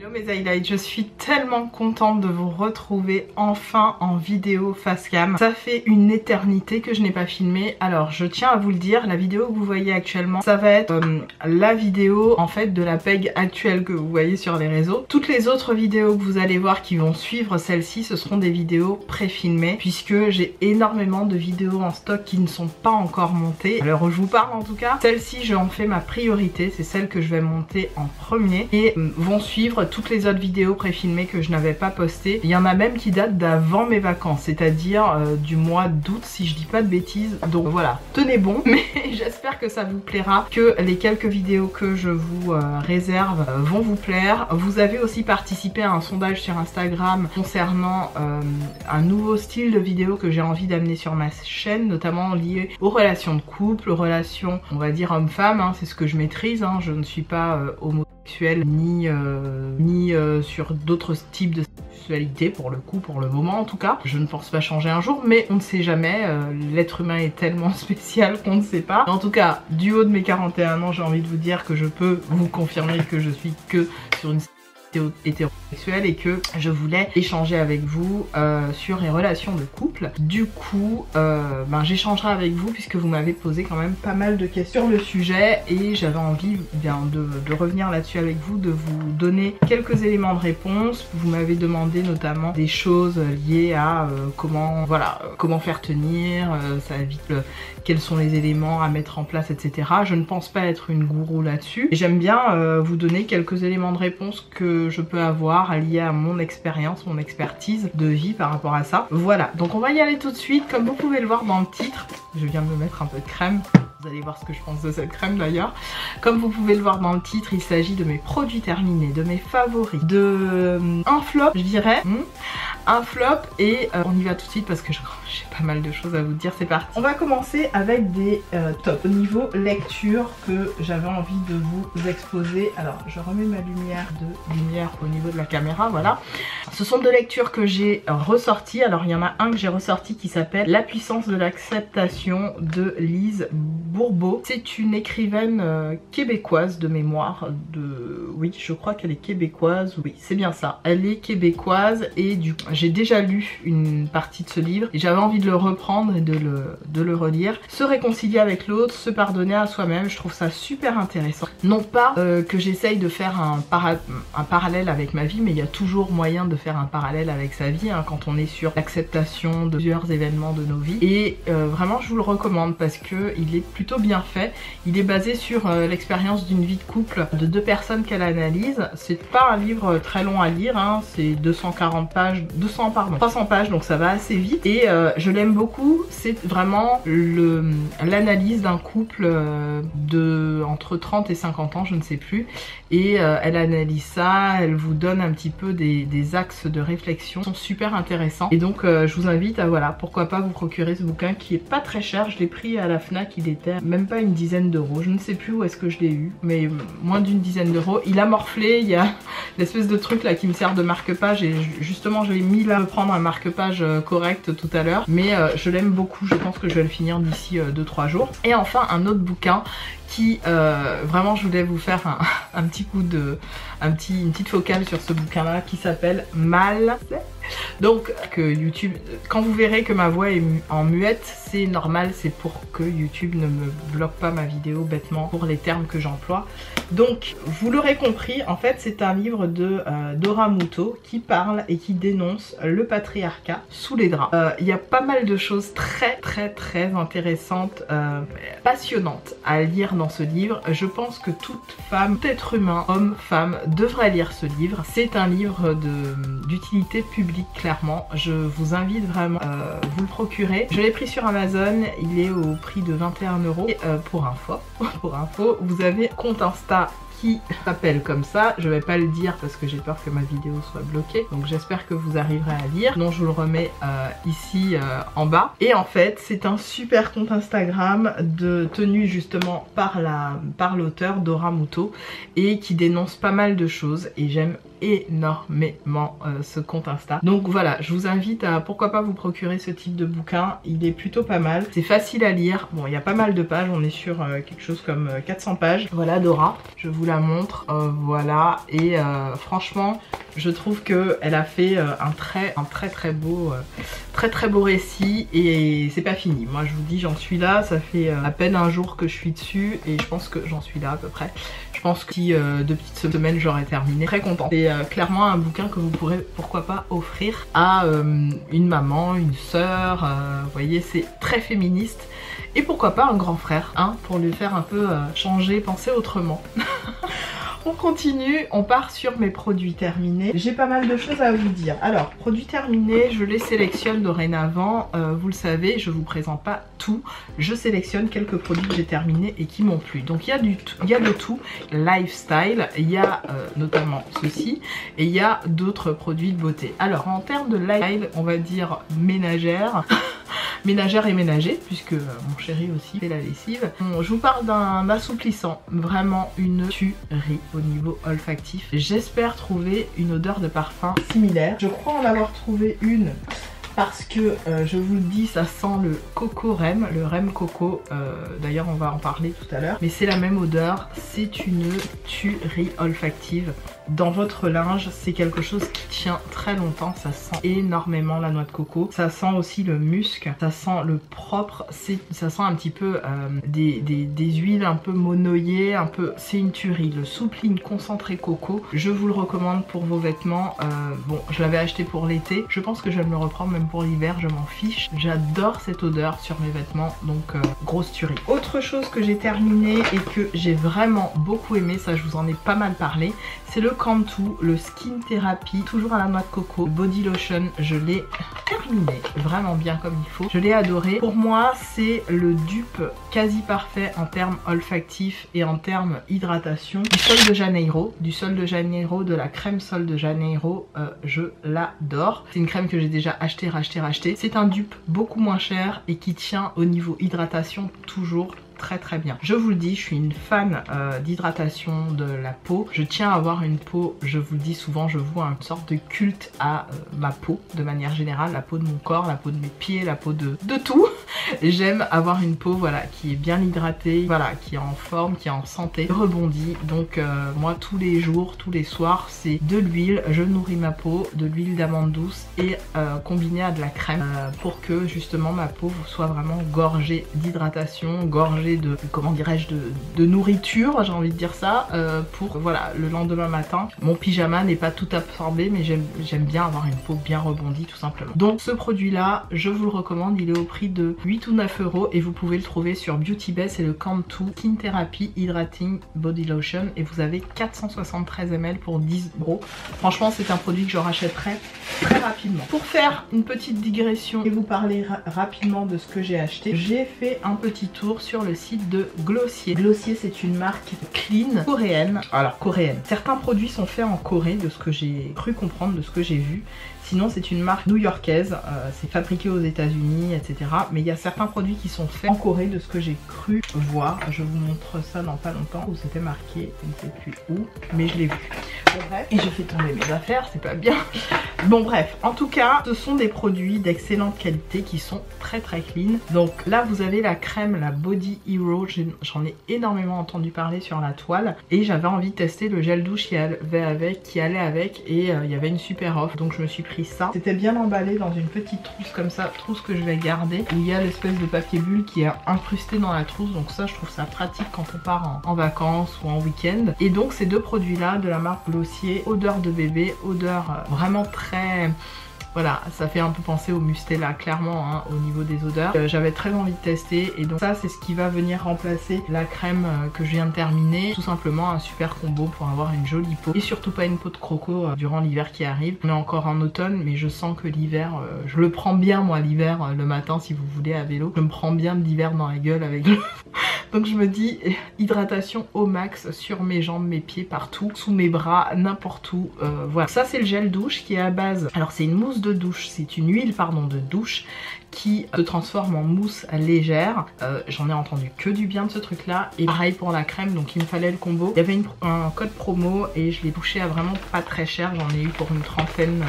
Hello mes highlights, je suis tellement contente de vous retrouver enfin en vidéo face cam. Ça fait une éternité que je n'ai pas filmé. Alors je tiens à vous le dire, la vidéo que vous voyez actuellement, ça va être la vidéo en fait de la peg actuelle que vous voyez sur les réseaux. Toutes les autres vidéos que vous allez voir qui vont suivre celle-ci, ce seront des vidéos pré-filmées puisque j'ai énormément de vidéos en stock qui ne sont pas encore montées. À l'heure où je vous parle en tout cas, celle-ci je en fais ma priorité, c'est celle que je vais monter en premier et vont suivre toutes les autres vidéos pré-filmées que je n'avais pas postées. Il y en a même qui datent d'avant mes vacances, c'est-à-dire du mois d'août si je dis pas de bêtises. Donc voilà, tenez bon, mais j'espère que ça vous plaira, que les quelques vidéos que je vous réserve vont vous plaire. Vous avez aussi participé à un sondage sur Instagram concernant un nouveau style de vidéo que j'ai envie d'amener sur ma chaîne, notamment lié aux relations de couple, aux relations on va dire homme-femme, hein, c'est ce que je maîtrise, hein, je ne suis pas homosexuelle ni sur d'autres types de sexualité pour le coup, pour le moment en tout cas. Je ne pense pas changer un jour, mais on ne sait jamais, l'être humain est tellement spécial qu'on ne sait pas. En tout cas, du haut de mes 41 ans, j'ai envie de vous dire que je peux vous confirmer que je suis que sur une hétérosexuelle et que je voulais échanger avec vous sur les relations de couple. Du coup, j'échangerai avec vous puisque vous m'avez posé quand même pas mal de questions sur le sujet et j'avais envie de revenir là-dessus avec vous, de vous donner quelques éléments de réponse. Vous m'avez demandé notamment des choses liées à comment faire tenir, ça évite quels sont les éléments à mettre en place, etc. Je ne pense pas être une gourou là-dessus. Et j'aime bien vous donner quelques éléments de réponse que je peux avoir liés à mon expérience, mon expertise de vie par rapport à ça. Voilà, donc on va y aller tout de suite. Comme vous pouvez le voir dans le titre, je viens de me mettre un peu de crème. Vous allez voir ce que je pense de cette crème d'ailleurs. Comme vous pouvez le voir dans le titre, il s'agit de mes produits terminés, de mes favoris, de un flop je dirais. Un flop et on y va tout de suite parce que j'ai pas mal de choses à vous dire, c'est parti. On va commencer avec des tops. Au niveau lecture que j'avais envie de vous exposer. Alors je remets ma lumière au niveau de la caméra, voilà. Ce sont deux lectures que j'ai ressorties. Alors il y en a un que j'ai ressorti qui s'appelle La puissance de l'acceptation de Lise Bourbeau. C'est une écrivaine québécoise de mémoire. Oui, je crois qu'elle est québécoise. Oui, c'est bien ça. Elle est québécoise et du coup, j'ai déjà lu une partie de ce livre et j'avais envie de le reprendre et de le relire. Se réconcilier avec l'autre, se pardonner à soi-même, je trouve ça super intéressant. Non pas que j'essaye de faire un parallèle avec ma vie, mais il y a toujours moyen de faire un parallèle avec sa vie hein, quand on est sur l'acceptation de plusieurs événements de nos vies. Et vraiment je vous le recommande parce que il est plutôt bien fait. Il est basé sur l'expérience d'une vie de couple de deux personnes qu'elle analyse. C'est pas un livre très long à lire, hein, c'est 300 pages, donc ça va assez vite et je l'aime beaucoup. C'est vraiment l'analyse d'un couple de entre 30 et 50 ans, je ne sais plus, et elle analyse ça, elle vous donne un petit peu des axes de réflexion, ils sont super intéressants et donc je vous invite à pourquoi pas vous procurer ce bouquin qui est pas très cher. Je l'ai pris à la Fnac, il était même pas une dizaine d'euros, je ne sais plus où est-ce que je l'ai eu, mais moins d'une dizaine d'euros. Il a morflé, il y a l'espèce de truc là qui me sert de marque-page et justement je l'ai mis là, prendre un marque-page correct tout à l'heure, mais je l'aime beaucoup, je pense que je vais le finir d'ici 2-3 jours. Et enfin un autre bouquin qui vraiment je voulais vous faire un petit coup de une petite focale sur ce bouquin là qui s'appelle Mal. Donc que YouTube, quand vous verrez que ma voix est en muette, c'est normal, c'est pour que YouTube ne me bloque pas ma vidéo bêtement pour les termes que j'emploie. Donc vous l'aurez compris, en fait c'est un livre de Dora Muto qui parle et qui dénonce le patriarcat sous les draps. Il y a pas mal de choses très intéressantes, passionnantes à lire dans ce livre. Je pense que toute femme, tout être humain, homme, femme, devrait lire ce livre. C'est un livre d'utilité publique, clairement. Je vous invite vraiment à vous le procurer. Je l'ai pris sur Amazon, il est au prix de 21 €. Et pour info, vous avez compte Insta qui s'appelle comme ça. Je vais pas le dire parce que j'ai peur que ma vidéo soit bloquée, donc j'espère que vous arriverez à lire. Non, je vous le remets ici en bas. Et en fait c'est un super compte Instagram tenu justement par l'auteur Dora Muto et qui dénonce pas mal de choses et j'aime énormément ce compte Insta. Donc voilà, je vous invite à pourquoi pas vous procurer ce type de bouquin. Il est plutôt pas mal, c'est facile à lire. Bon, il y a pas mal de pages, on est sur quelque chose comme 400 pages. Voilà Dora, je vous la la montre, voilà. Et franchement, je trouve que elle a fait un très beau récit et c'est pas fini. Moi je vous dis, j'en suis là, ça fait à peine un jour que je suis dessus et je pense que j'en suis là à peu près. Je pense que si 2 petites semaines j'aurais terminé. Très contente. C'est clairement un bouquin que vous pourrez pourquoi pas offrir à une maman, une sœur, vous voyez, c'est très féministe. Et pourquoi pas un grand frère, hein, pour lui faire un peu changer, penser autrement. On continue, on part sur mes produits terminés. J'ai pas mal de choses à vous dire. Alors, produits terminés, je les sélectionne dorénavant. Vous le savez, je vous présente pas tout. Je sélectionne quelques produits que j'ai terminés et qui m'ont plu. Donc il y a de tout. Lifestyle, il y a notamment ceci. Et il y a d'autres produits de beauté. Alors, en termes de lifestyle, on va dire ménagère. Ménagère et ménager, puisque mon chéri aussi fait la lessive. Bon, je vous parle d'un assouplissant, vraiment une tuerie au niveau olfactif. J'espère trouver une odeur de parfum similaire. Je crois en avoir trouvé une parce que je vous le dis, ça sent le coco rem, le rem coco, d'ailleurs on va en parler tout à l'heure, mais c'est la même odeur, c'est une tuerie olfactive. Dans votre linge, c'est quelque chose qui tient très longtemps, ça sent énormément la noix de coco, ça sent aussi le musc, ça sent le propre, ça sent un petit peu des huiles un peu monoïées, un peu, c'est une tuerie. Le soupline concentré coco, je vous le recommande pour vos vêtements. Bon, je l'avais acheté pour l'été, je pense que je vais me le reprendre même pour l'hiver, je m'en fiche. J'adore cette odeur sur mes vêtements, donc grosse tuerie. Autre chose que j'ai terminé et que j'ai vraiment beaucoup aimé, ça je vous en ai pas mal parlé, c'est le Cantu, le Skin Therapy, toujours à la noix de coco, body lotion. Je l'ai terminé vraiment bien comme il faut. Je l'ai adoré. Pour moi, c'est le dupe quasi parfait en termes olfactifs et en termes hydratation du Sol de Janeiro. Du Sol de Janeiro, de la crème Sol de Janeiro, je l'adore. C'est une crème que j'ai déjà achetée, rachetée. C'est un dupe beaucoup moins cher et qui tient au niveau hydratation toujours très bien. Je vous le dis, je suis une fan d'hydratation de la peau. Je tiens à avoir une peau, je vous le dis souvent, je vois une sorte de culte à ma peau de manière générale, la peau de mon corps, la peau de mes pieds, la peau de tout. J'aime avoir une peau, voilà, qui est bien hydratée, voilà, qui est en forme, qui est en santé, rebondie. Donc moi tous les jours, tous les soirs, c'est de l'huile, je nourris ma peau, de l'huile d'amande douce et combinée à de la crème pour que justement ma peau soit vraiment gorgée d'hydratation, gorgée de, comment dirais-je, de nourriture, j'ai envie de dire ça, pour voilà, le lendemain matin, mon pyjama n'est pas tout absorbé, mais j'aime bien avoir une peau bien rebondie tout simplement. Donc ce produit là, je vous le recommande, il est au prix de 8 ou 9 € et vous pouvez le trouver sur Beauty Bay, c'est le Cantu Skin Therapy Hydrating Body Lotion et vous avez 473 ml pour 10 €. Franchement c'est un produit que je rachèterai très rapidement. Pour faire une petite digression et vous parler rapidement de ce que j'ai acheté, j'ai fait un petit tour sur le site de Glossier. Glossier c'est une marque clean coréenne. Alors coréenne. Certains produits sont faits en Corée de ce que j'ai cru comprendre, de ce que j'ai vu. Sinon c'est une marque new-yorkaise, c'est fabriqué aux États-Unis, etc. Mais il y a certains produits qui sont faits en Corée de ce que j'ai cru voir. Je vous montre ça dans pas longtemps où c'était marqué, je ne sais plus où, mais je l'ai vu. Bon bref, et je fais tomber mes affaires, c'est pas bien. Bon bref, en tout cas, ce sont des produits d'excellente qualité qui sont très clean. Donc là vous avez la crème, la Body Hero, j'en ai énormément entendu parler sur la toile. Et j'avais envie de tester le gel douche qui allait avec et il y avait une super offre. Donc je me suis pris ça. C'était bien emballé dans une petite trousse comme ça, trousse que je vais garder. Où il y a l'espèce de papier bulle qui est incrusté dans la trousse. Donc ça je trouve ça pratique quand on part en vacances ou en week-end. Et donc ces deux produits là de la marque Glossier, odeur de bébé, odeur vraiment très... Voilà, ça fait un peu penser au Mustela, clairement, hein, au niveau des odeurs. J'avais très envie de tester et donc ça c'est ce qui va venir remplacer la crème que je viens de terminer. Tout simplement un super combo pour avoir une jolie peau et surtout pas une peau de croco durant l'hiver qui arrive. On est encore en automne mais je sens que l'hiver, je le prends bien moi l'hiver, le matin si vous voulez à vélo. Je me prends bien de l'hiver dans la gueule avec le... Donc je me dis hydratation au max sur mes jambes, mes pieds, partout, sous mes bras, n'importe où. Voilà. Ça c'est le gel douche qui est à base. Alors c'est une mousse de douche, c'est une huile pardon de douche qui se transforme en mousse légère. J'en ai entendu que du bien de ce truc là. Et pareil pour la crème, donc il me fallait le combo. Il y avait un code promo et je l'ai touché à vraiment pas très cher. J'en ai eu pour une trentaine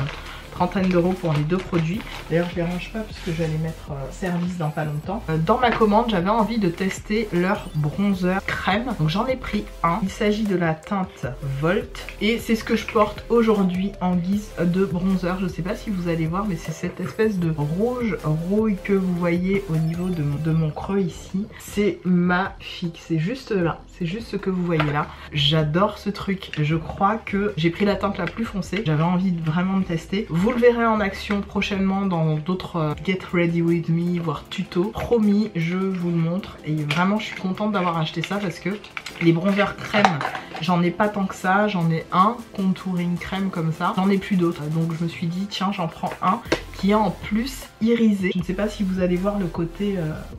trentaine d'euros pour les deux produits. D'ailleurs je les range pas puisque je vais les mettre service dans pas longtemps. Dans ma commande j'avais envie de tester leur bronzer crème, donc j'en ai pris un. Il s'agit de la teinte Volt et c'est ce que je porte aujourd'hui en guise de bronzer. Je sais pas si vous allez voir mais c'est cette espèce de rouge rouille que vous voyez au niveau de mon creux ici. C'est magnifique, c'est juste là, c'est juste ce que vous voyez là. J'adore ce truc, je crois que j'ai pris la teinte la plus foncée, j'avais envie vraiment de tester. Vous le verrez en action prochainement dans d'autres Get Ready With Me, voire tuto. Promis, je vous le montre et vraiment je suis contente d'avoir acheté ça parce que les bronzers crème, j'en ai pas tant que ça, j'en ai un contouring crème comme ça, j'en ai plus d'autres. Donc je me suis dit tiens j'en prends un qui est en plus irisé. Je ne sais pas si vous allez voir le côté,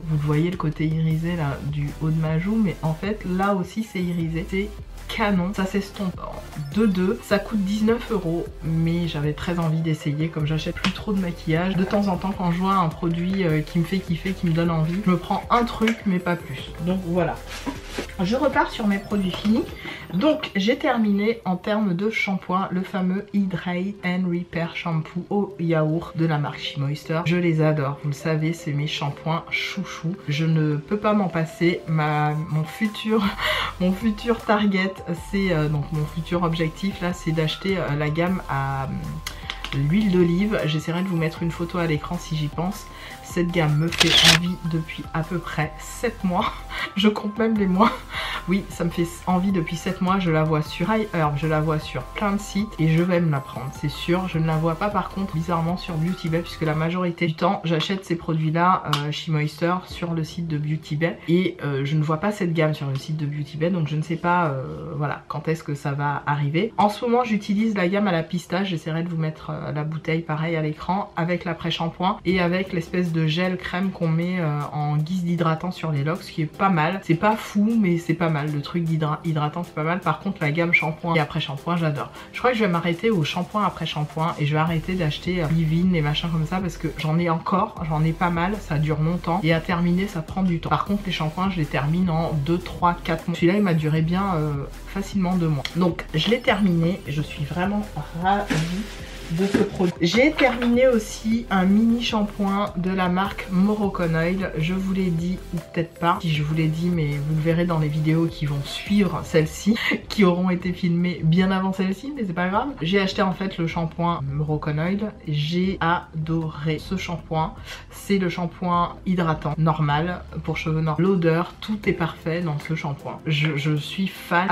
vous voyez le côté irisé là du haut de ma joue, mais en fait là aussi c'est irisé. C'est canon, ça s'estompe en 2,2, ça coûte 19 euros, mais j'avais très envie d'essayer. Comme j'achète plus trop de maquillage, de temps en temps quand je vois un produit qui me fait kiffer, qui me donne envie, je me prends un truc mais pas plus. Donc voilà, je repars sur mes produits finis. Donc j'ai terminé en termes de shampoing le fameux Hydrate and Repair shampoo au yaourt de la marque She Moisture. Je les adore, vous le savez, c'est mes shampoings chouchou. Je ne peux pas m'en passer. Mon futur target, c'est donc mon futur objectif là, c'est d'acheter la gamme à l'huile d'olive. J'essaierai de vous mettre une photo à l'écran si j'y pense. Cette gamme me fait envie depuis à peu près 7 mois. Je compte même les mois. Oui, ça me fait envie depuis 7 mois. Je la vois sur iHerb, je la vois sur plein de sites et je vais me la prendre, c'est sûr. Je ne la vois pas par contre bizarrement sur Beauty Bay puisque la majorité du temps j'achète ces produits là She Moisture sur le site de Beauty Bay et je ne vois pas cette gamme sur le site de Beauty Bay, donc je ne sais pas voilà quand est-ce que ça va arriver. En ce moment j'utilise la gamme à la pistache, j'essaierai de vous mettre la bouteille pareil à l'écran avec l'après-shampoing et avec l'espèce de gel crème qu'on met en guise d'hydratant sur les locks, ce qui est pas mal. C'est pas fou mais c'est pas mal, le truc hydratant c'est pas mal. Par contre la gamme shampoing et après shampoing j'adore. Je crois que je vais m'arrêter au shampoing après shampoing et je vais arrêter d'acheter leave-in et machin comme ça parce que j'en ai encore, j'en ai pas mal, ça dure longtemps et à terminer ça prend du temps. Par contre les shampoings je les termine en 2, 3, 4 mois. Celui-là il m'a duré bien facilement 2 mois. Donc je l'ai terminé, je suis vraiment ravie de ce produit. J'ai terminé aussi un mini shampoing de la marque Moroccan Oil. Je vous l'ai dit ou peut-être pas, si je vous l'ai dit mais vous le verrez dans les vidéos qui vont suivre celle-ci, qui auront été filmées bien avant celle-ci, mais c'est pas grave. J'ai acheté en fait le shampoing Moroccan Oil, j'ai adoré ce shampoing. C'est le shampoing hydratant normal pour cheveux normaux. L'odeur, tout est parfait dans ce shampoing. Je suis fan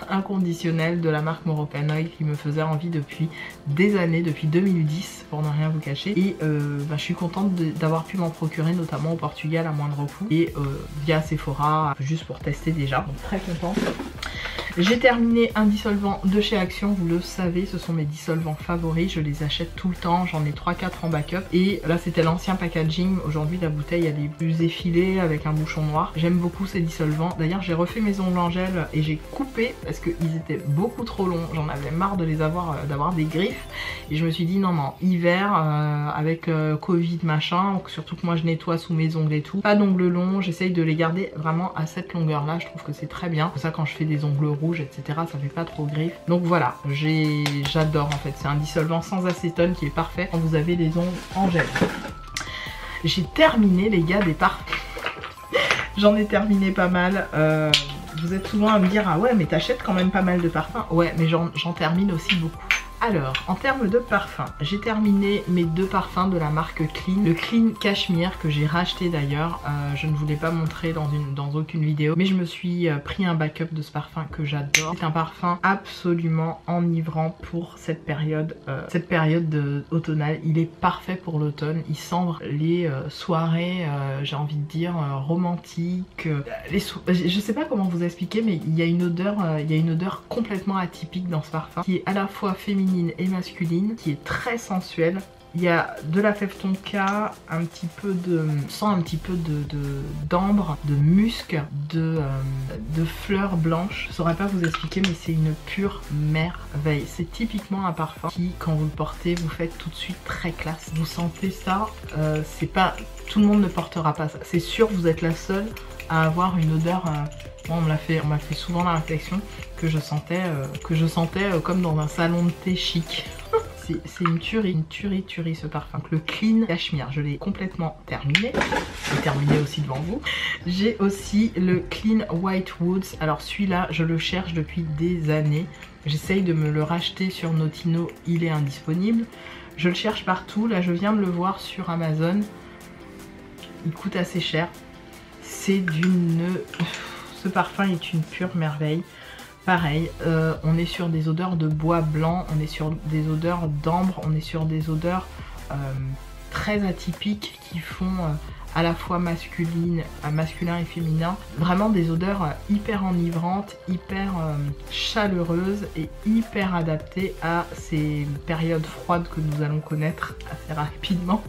inconditionnelle de la marque Moroccan Oil qui me faisait envie depuis des années, depuis 2010 pour ne rien vous cacher, et je suis contente d'avoir pu m'en procurer notamment au Portugal à moindre coût et via Sephora juste pour tester déjà, donc très contente. J'ai terminé un dissolvant de chez Action, vous le savez, ce sont mes dissolvants favoris, je les achète tout le temps, j'en ai 3-4 en backup et là c'était l'ancien packaging, aujourd'hui la bouteille elle est plus effilée avec un bouchon noir. J'aime beaucoup ces dissolvants, d'ailleurs j'ai refait mes ongles en gel et j'ai coupé parce qu'ils étaient beaucoup trop longs, j'en avais marre de les avoir, d'avoir des griffes et je me suis dit non hiver avec Covid machin, surtout que moi je nettoie sous mes ongles et tout, pas d'ongles longs, j'essaye de les garder vraiment à cette longueur là, je trouve que c'est très bien, pour ça quand je fais des ongles rouge etc ça fait pas trop griffe. Donc voilà, j'adore en fait, c'est un dissolvant sans acétone qui est parfait quand vous avez les ongles en gel. J'ai terminé les gars des parfums. J'en ai terminé pas mal. Vous êtes souvent à me dire ah ouais mais t'achètes quand même pas mal de parfums. Ouais mais j'en termine aussi beaucoup. Alors, en termes de parfum, j'ai terminé mes 2 parfums de la marque Clean. Le Clean Cashmere que j'ai racheté d'ailleurs. Je ne vous l'ai pas montré dans aucune vidéo. Mais je me suis pris un backup de ce parfum que j'adore. C'est un parfum absolument enivrant pour cette période automnale. Il est parfait pour l'automne. Il cendre les soirées, j'ai envie de dire, romantiques. Je sais pas comment vous expliquer, mais il y a une odeur complètement atypique dans ce parfum. Qui est à la fois féminine et masculine, qui est très sensuelle. Il y a de la fève tonka, un petit peu de d'ambre, de musc, de fleurs blanches. Je saurais pas vous expliquer mais c'est une pure merveille. C'est typiquement un parfum qui quand vous le portez vous faites tout de suite très classe. Vous sentez ça, c'est pas tout le monde ne portera pas ça. C'est sûr vous êtes la seule à avoir une odeur. Moi, on m'a fait souvent la réflexion que je sentais comme dans un salon de thé chic. c'est une tuerie ce parfum. Donc, le Clean Cashmere, je l'ai complètement terminé. Je l'ai terminé aussi devant vous. J'ai aussi le Clean White Woods. Alors celui-là, je le cherche depuis des années. J'essaye de me le racheter sur Notino, il est indisponible. Je le cherche partout, là je viens de le voir sur Amazon. Il coûte assez cher. C'est d'une... Ce parfum est une pure merveille. Pareil, on est sur des odeurs de bois blanc, on est sur des odeurs d'ambre, on est sur des odeurs très atypiques qui font à la fois masculin et féminin. Vraiment des odeurs hyper enivrantes, hyper chaleureuses et hyper adaptées à ces périodes froides que nous allons connaître assez rapidement,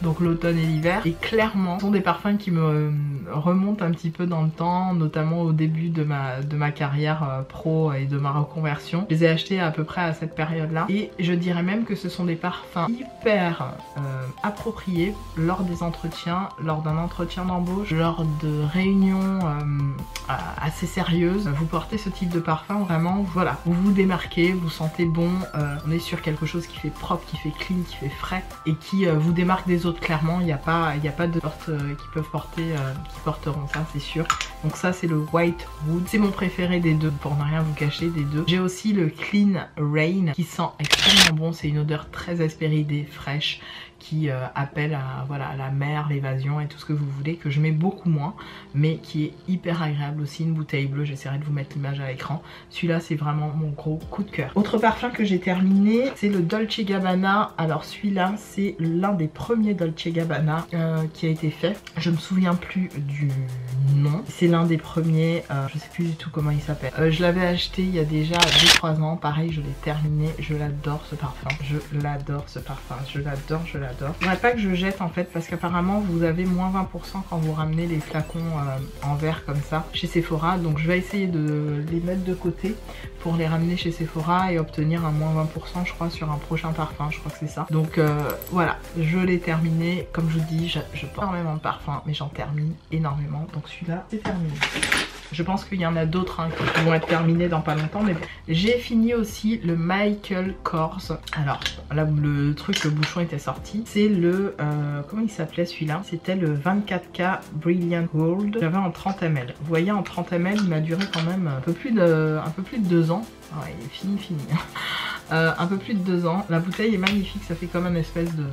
donc l'automne et l'hiver. Et clairement, ce sont des parfums qui me remontent un petit peu dans le temps, notamment au début de ma carrière pro et de ma reconversion. Je les ai achetés à peu près à cette période-là et je dirais même que ce sont des parfums hyper appropriés lors des entretiens, lors d'un entretien d'embauche, lors de réunions assez sérieuses. Vous portez ce type de parfum, vraiment, voilà, vous vous démarquez, vous sentez bon, on est sur quelque chose qui fait propre, qui fait clean, qui fait frais et qui vous démarque des autres clairement. Il n'y a pas de portes qui peuvent porter, qui porteront ça, c'est sûr. Donc ça c'est le White Wood, c'est mon préféré des deux, pour ne rien vous cacher, des deux. J'ai aussi le Clean Rain qui sent extrêmement bon, c'est une odeur très aspéridée, fraîche, qui appelle à voilà, la mer, l'évasion et tout ce que vous voulez, que je mets beaucoup moins, mais qui est hyper agréable aussi, une bouteille bleue, j'essaierai de vous mettre l'image à l'écran. Celui-là c'est vraiment mon gros coup de cœur. Autre parfum que j'ai terminé, c'est le Dolce Gabbana. Alors celui-là c'est l'un des premiers Dolce Gabbana qui a été fait. Je me souviens plus du nom. C'est l'un des premiers, je sais plus du tout comment il s'appelle. Je l'avais acheté il y a déjà 2-3 ans, pareil je l'ai terminé, je l'adore ce parfum. Je l'adore ce parfum, je l'adore, je l'adore. Je voudrais pas que je jette en fait parce qu'apparemment vous avez moins 20% quand vous ramenez les flacons en verre comme ça chez Sephora, donc je vais essayer de les mettre de côté pour les ramener chez Sephora et obtenir un moins 20% je crois sur un prochain parfum, je crois que c'est ça. Donc voilà, je l'ai terminé, comme je vous dis je porte énormément de parfums mais j'en termine énormément, donc celui-là c'est terminé. Je pense qu'il y en a d'autres hein, qui vont être terminés dans pas longtemps, mais bon. J'ai fini aussi le Michael Kors. Alors là où le bouchon était sorti, c'est le comment il s'appelait celui-là? C'était le 24K Brilliant Gold. J'avais en 30 ml. Vous voyez, en 30 ml il m'a duré quand même un peu plus de 2 ans. Ah, il est fini. Un peu plus de 2 ans. La bouteille est magnifique, ça fait comme une espèce de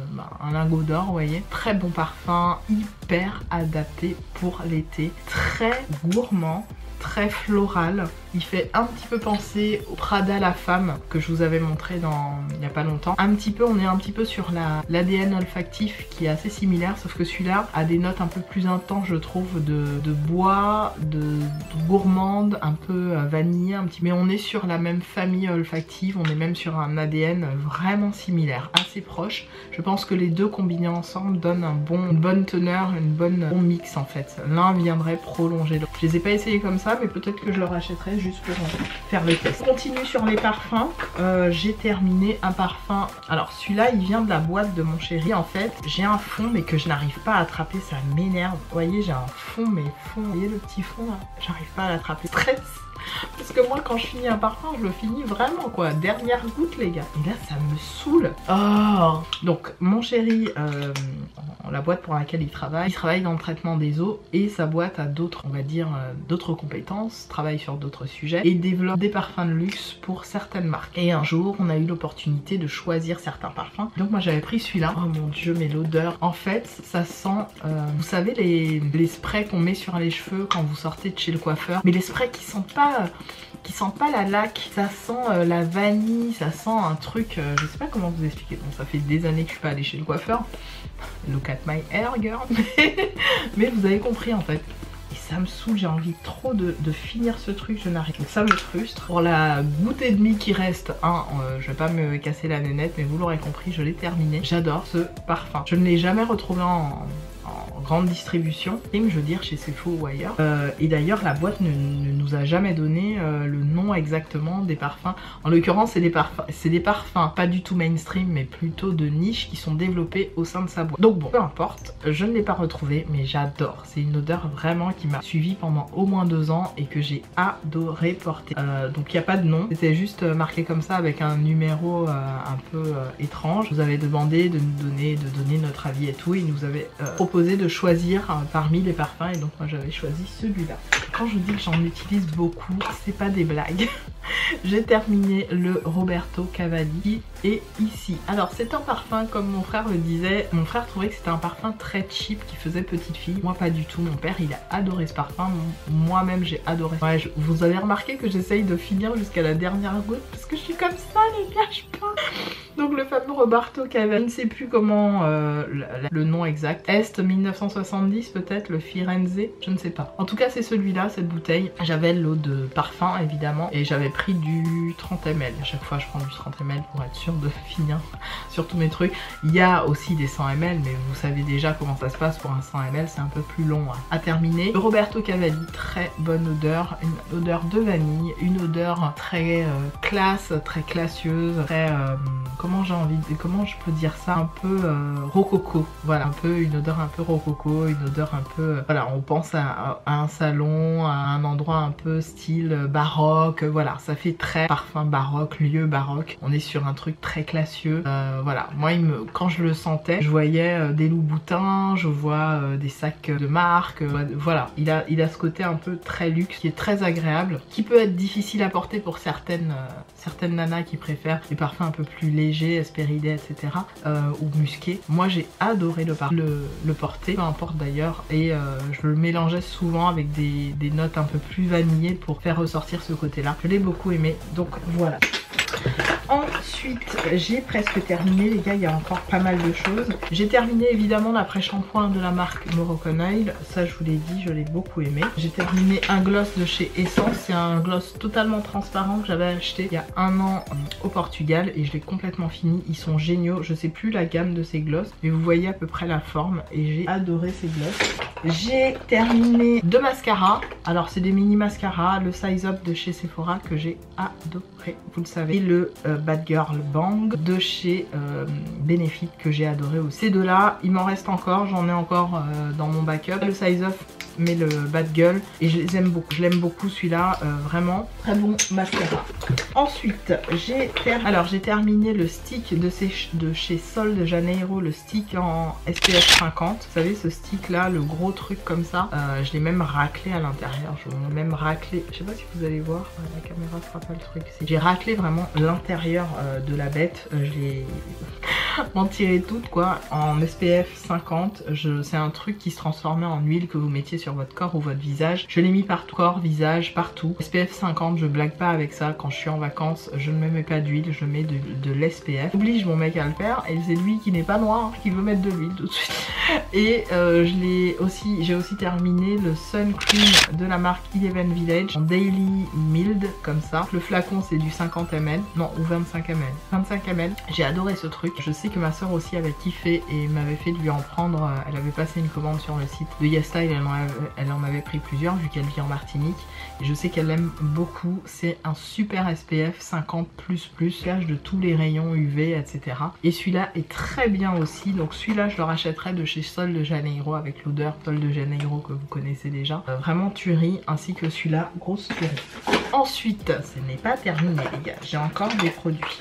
un lingot d'or, vous voyez. Très bon parfum, hyper adapté pour l'été, très gourmand, très floral. Il fait un petit peu penser au Prada La Femme que je vous avais montré il n'y a pas longtemps. On est un petit peu sur l'ADN olfactif qui est assez similaire, sauf que celui-là a des notes un peu plus intenses je trouve, de bois, de gourmande, un peu vanillé un petit. Mais on est sur la même famille olfactive, on est même sur un ADN vraiment similaire, assez proche. Je pense que les deux combinés ensemble donnent une bonne teneur, bon mix en fait. L'un viendrait prolonger l'autre. Je les ai pas essayés comme ça, mais peut-être que je le rachèterai juste pour faire le test. On continue sur les parfums. J'ai terminé un parfum. Alors celui-là il vient de la boîte de mon chéri. En fait j'ai un fond mais que je n'arrive pas à attraper, ça m'énerve. Vous voyez, j'ai un fond, mais fond, vous voyez le petit fond là, j'arrive pas à l'attraper. Stress. Parce que moi quand je finis un parfum je le finis vraiment quoi, dernière goutte les gars. Et là ça me saoule. Oh. Donc mon chéri, la boîte pour laquelle il travaille dans le traitement des eaux et sa boîte a d'autres, on va dire, d'autres compétences, travaille sur d'autres sujets et développe des parfums de luxe pour certaines marques. Et un jour on a eu l'opportunité de choisir certains parfums. Donc moi j'avais pris celui-là. Oh mon dieu, mais l'odeur, en fait ça sent, vous savez les sprays qu'on met sur les cheveux quand vous sortez de chez le coiffeur, mais les sprays qui sentent pas la laque, ça sent la vanille, ça sent un truc, je sais pas comment vous expliquer. Bon, ça fait des années que je suis pas allée chez le coiffeur, look at my hair girl, mais vous avez compris en fait. Et ça me saoule, j'ai envie trop de finir ce truc, je n'arrive. Donc ça me frustre. Pour la goutte et demie qui reste, je vais pas me casser la nénette, mais vous l'aurez compris, je l'ai terminé. J'adore ce parfum. Je ne l'ai jamais retrouvé en grande distribution, je veux dire chez Sephora ou ailleurs. Et d'ailleurs la boîte ne nous a jamais donné le nom exactement des parfums. En l'occurrence c'est des parfums pas du tout mainstream mais plutôt de niche qui sont développés au sein de sa boîte. Donc bon, peu importe, je ne l'ai pas retrouvé mais j'adore. C'est une odeur vraiment qui m'a suivi pendant au moins 2 ans et que j'ai adoré porter. Donc il n'y a pas de nom, c'était juste marqué comme ça avec un numéro un peu étrange. Vous avez demandé de nous donner notre avis et tout, et il nous avait proposé de choisir parmi les parfums et donc moi j'avais choisi celui-là. Quand je dis que j'en utilise beaucoup, c'est pas des blagues. J'ai terminé le Roberto Cavalli et ici. Alors c'est un parfum, comme mon frère le disait, mon frère trouvait que c'était un parfum très cheap qui faisait petite fille. Moi pas du tout, mon père il a adoré ce parfum, moi-même j'ai adoré. Ouais, vous avez remarqué que j'essaye de finir jusqu'à la dernière goutte parce que je suis comme ça les gars, je peux. Donc le fameux Roberto Cavalli, je ne sais plus comment le nom exact, Est 1970 peut-être, le Firenze, je ne sais pas. En tout cas c'est celui-là, cette bouteille. J'avais l'eau de parfum évidemment et j'avais pris du 30 ml. À chaque fois je prends du 30 ml pour être sûre de finir sur tous mes trucs. Il y a aussi des 100 ml mais vous savez déjà comment ça se passe pour un 100 ml, c'est un peu plus long à terminer. Le Roberto Cavalli, très bonne odeur, une odeur de vanille, une odeur très classe, très classieuse, très comment je peux dire ça, un peu rococo, voilà, un peu une odeur un peu rococo, une odeur un peu voilà, on pense à un salon, à un endroit un peu style baroque, voilà, ça fait très parfum baroque, lieu baroque, on est sur un truc très classieux, voilà, moi quand je le sentais, je voyais des Louboutin, je vois des sacs de marque, voilà, il a ce côté un peu très luxe qui est très agréable, qui peut être difficile à porter pour certaines nanas qui préfèrent des parfums un peu plus légers, Hesperides, etc. Ou musqués. Moi j'ai adoré le porter, peu importe d'ailleurs, et je le mélangeais souvent avec des notes un peu plus vanillées pour faire ressortir ce côté-là. Je l'ai beaucoup aimé, donc voilà. Ensuite, j'ai presque terminé les gars, il y a encore pas mal de choses. J'ai terminé évidemment l'après-shampoing de la marque Moroccan Oil, ça je vous l'ai dit, je l'ai beaucoup aimé. J'ai terminé un gloss de chez Essence, c'est un gloss totalement transparent que j'avais acheté il y a 1 an au Portugal et je l'ai complètement fini, ils sont géniaux. Je sais plus la gamme de ces gloss, mais vous voyez à peu près la forme et j'ai adoré ces gloss. J'ai terminé 2 mascaras, alors c'est des mini mascaras, le Size Up de chez Sephora que j'ai adoré, vous le savez, et le Bad Girl Bang de chez Benefit que j'ai adoré aussi. Ces deux là, il m'en reste encore, j'en ai encore dans mon backup, le Size Up mais le Bad Girl, et je les aime beaucoup, je l'aime beaucoup celui-là, vraiment très bon mascara. Ensuite j'ai terminé le stick de chez Sol de Janeiro, le stick en SPF 50, vous savez ce stick là, le gros truc comme ça, je l'ai même raclé à l'intérieur, je l'ai même raclé, je sais pas si vous allez voir, la caméra fera pas le truc, j'ai raclé vraiment l'intérieur de la bête, je l'ai m'en tirer toute quoi, en SPF 50, c'est un truc qui se transformait en huile que vous mettiez sur votre corps ou votre visage. Je l'ai mis partout, corps, visage, partout. SPF 50, je blague pas avec ça. Quand je suis en vacances, je ne me mets pas d'huile, je mets de l'SPF. J'oblige mon mec à le faire et c'est lui qui n'est pas noir qui veut mettre de l'huile tout de suite. Et j'ai aussi terminé le Sun Cream de la marque Eleven Village en Daily Mild comme ça. Le flacon c'est du 50 ml, non ou 25 ml. 25 ml. J'ai adoré ce truc. Je sais que ma soeur aussi avait kiffé et m'avait fait de lui en prendre. Elle avait passé une commande sur le site de YesStyle, elle en avait pris plusieurs vu qu'elle vit en Martinique. Et je sais qu'elle l'aime beaucoup. C'est un super SPF 50++, cache de tous les rayons UV, etc. Et celui-là est très bien aussi. Donc celui-là je le rachèterai de chez Sol de Janeiro avec l'odeur Sol de Janeiro que vous connaissez déjà. Vraiment tuerie, ainsi que celui-là, grosse tuerie. Ensuite, ce n'est pas terminé les gars, j'ai encore des produits.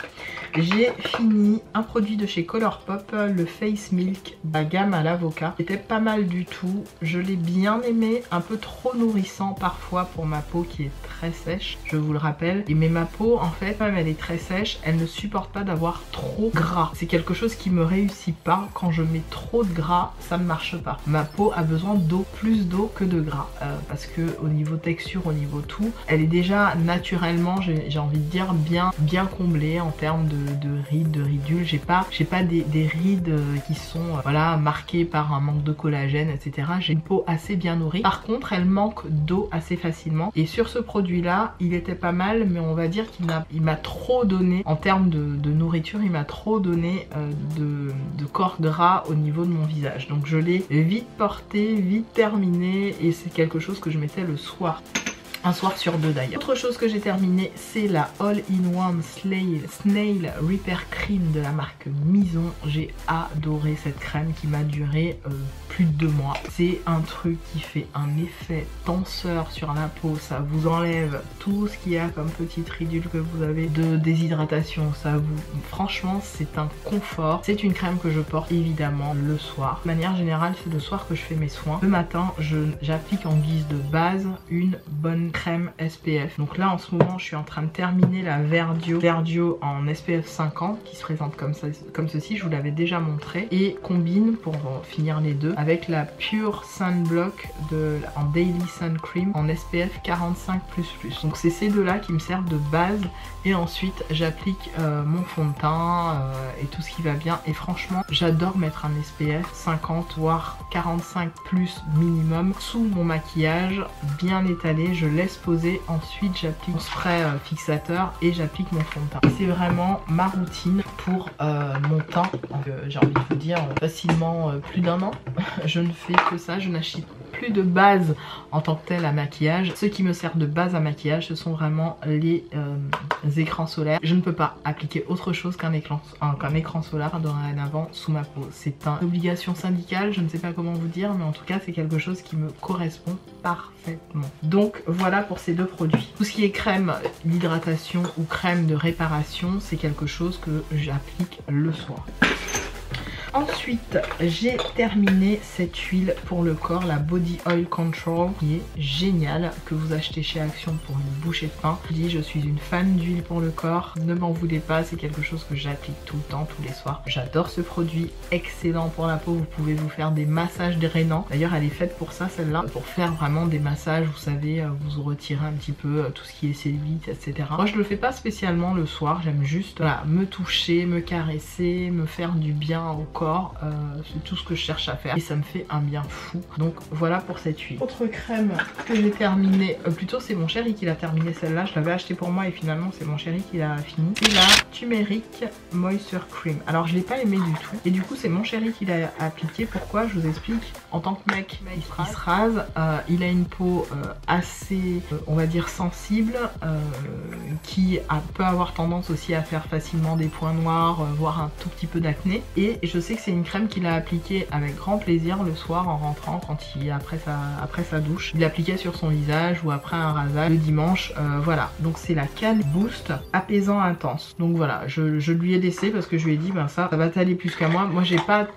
J'ai fini un produit de chez Colourpop, le Face Milk, la gamme à l'avocat. C'était pas mal du tout, je l'ai bien aimé, un peu trop nourrissant parfois pour ma peau qui est très sèche, je vous le rappelle. Mais ma peau en fait, même elle est très sèche, elle ne supporte pas d'avoir trop gras. C'est quelque chose qui me réussit pas, quand je mets trop de gras, ça ne marche pas. Ma peau a besoin d'eau, plus d'eau que de gras, parce que au niveau texture, au niveau tout, elle est déjà naturellement, j'ai envie de dire, bien comblée en termes de rides, de ridules. J'ai pas des rides qui sont voilà, marquées par un manque de collagène, etc. J'ai une peau assez bien nourrie. Par contre, elle manque d'eau assez facilement. Et sur ce produit-là, il était pas mal, mais on va dire qu'il m'a trop donné, en termes de nourriture, il m'a trop donné de corps gras au niveau de mon visage. Donc je l'ai vite porté, vite terminé, et c'est quelque chose que je mettais le soir. Un soir sur deux d'ailleurs. Autre chose que j'ai terminé, c'est la All-in-One Snail Repair Cream de la marque Mison. J'ai adoré cette crème qui m'a duré plus de 2 mois. C'est un truc qui fait un effet tenseur sur la peau. Ça vous enlève tout ce qu'il y a comme petite ridule que vous avez de déshydratation. Franchement, c'est un confort. C'est une crème que je porte évidemment le soir. De manière générale, c'est le soir que je fais mes soins. Le matin, j'applique en guise de base une bonne crème SPF. Donc là en ce moment je suis en train de terminer la Verdio en SPF 50 qui se présente comme ceci, je vous l'avais déjà montré, et combine pour finir les deux avec la Pure Sunblock en Daily Sun Cream en SPF 45++. Donc c'est ces deux là qui me servent de base, et ensuite j'applique mon fond de teint et tout ce qui va bien, et franchement j'adore mettre un SPF 50 voire 45+ minimum sous mon maquillage bien étalé. Je laisse poser, ensuite j'applique mon spray fixateur et j'applique mon fond de teint. C'est vraiment ma routine pour mon teint. J'ai envie de vous dire facilement plus d'1 an. Je ne fais que ça, je n'achète plus de base en tant que tel à maquillage. Ce qui me sert de base à maquillage, ce sont vraiment les écrans solaires. Je ne peux pas appliquer autre chose qu'un écran solaire dorénavant sous ma peau. C'est une obligation syndicale, je ne sais pas comment vous dire, mais en tout cas c'est quelque chose qui me correspond parfaitement. Donc voilà pour ces deux produits. Tout ce qui est crème d'hydratation ou crème de réparation, c'est quelque chose que j'applique le soir. Ensuite, j'ai terminé cette huile pour le corps, la Body Oil Control, qui est géniale, que vous achetez chez Action pour une bouchée de pain. Je dis, je suis une fan d'huile pour le corps, ne m'en voulez pas, c'est quelque chose que j'applique tout le temps, tous les soirs. J'adore ce produit, excellent pour la peau, vous pouvez vous faire des massages drainants. D'ailleurs, elle est faite pour ça, celle-là, pour faire vraiment des massages, vous savez, vous retirer un petit peu tout ce qui est cellulite, etc. Moi, je le fais pas spécialement le soir, j'aime juste voilà, me toucher, me caresser, me faire du bien au corps. C'est tout ce que je cherche à faire et ça me fait un bien fou. Donc voilà pour cette huile. Autre crème que j'ai terminée, plutôt c'est mon chéri qui l'a terminée celle-là. Je l'avais achetée pour moi et finalement c'est mon chéri qui l'a fini. C'est la Turmeric Moisture Cream. Alors je l'ai pas aimé du tout et du coup c'est mon chéri qui l'a appliqué. Pourquoi? Je vous explique. En tant que mec il se rase, il a une peau assez on va dire sensible, qui peut avoir tendance aussi à faire facilement des points noirs, voire un tout petit peu d'acné, et je sais que c'est une crème qu'il a appliquée avec grand plaisir le soir en rentrant, quand après sa douche. Il l'appliquait sur son visage ou après un rasage le dimanche. Voilà, donc c'est la Can Boost apaisant intense. Donc voilà, je lui ai laissé parce que je lui ai dit ben ça va t'aller plus qu'à moi. Moi j'ai pas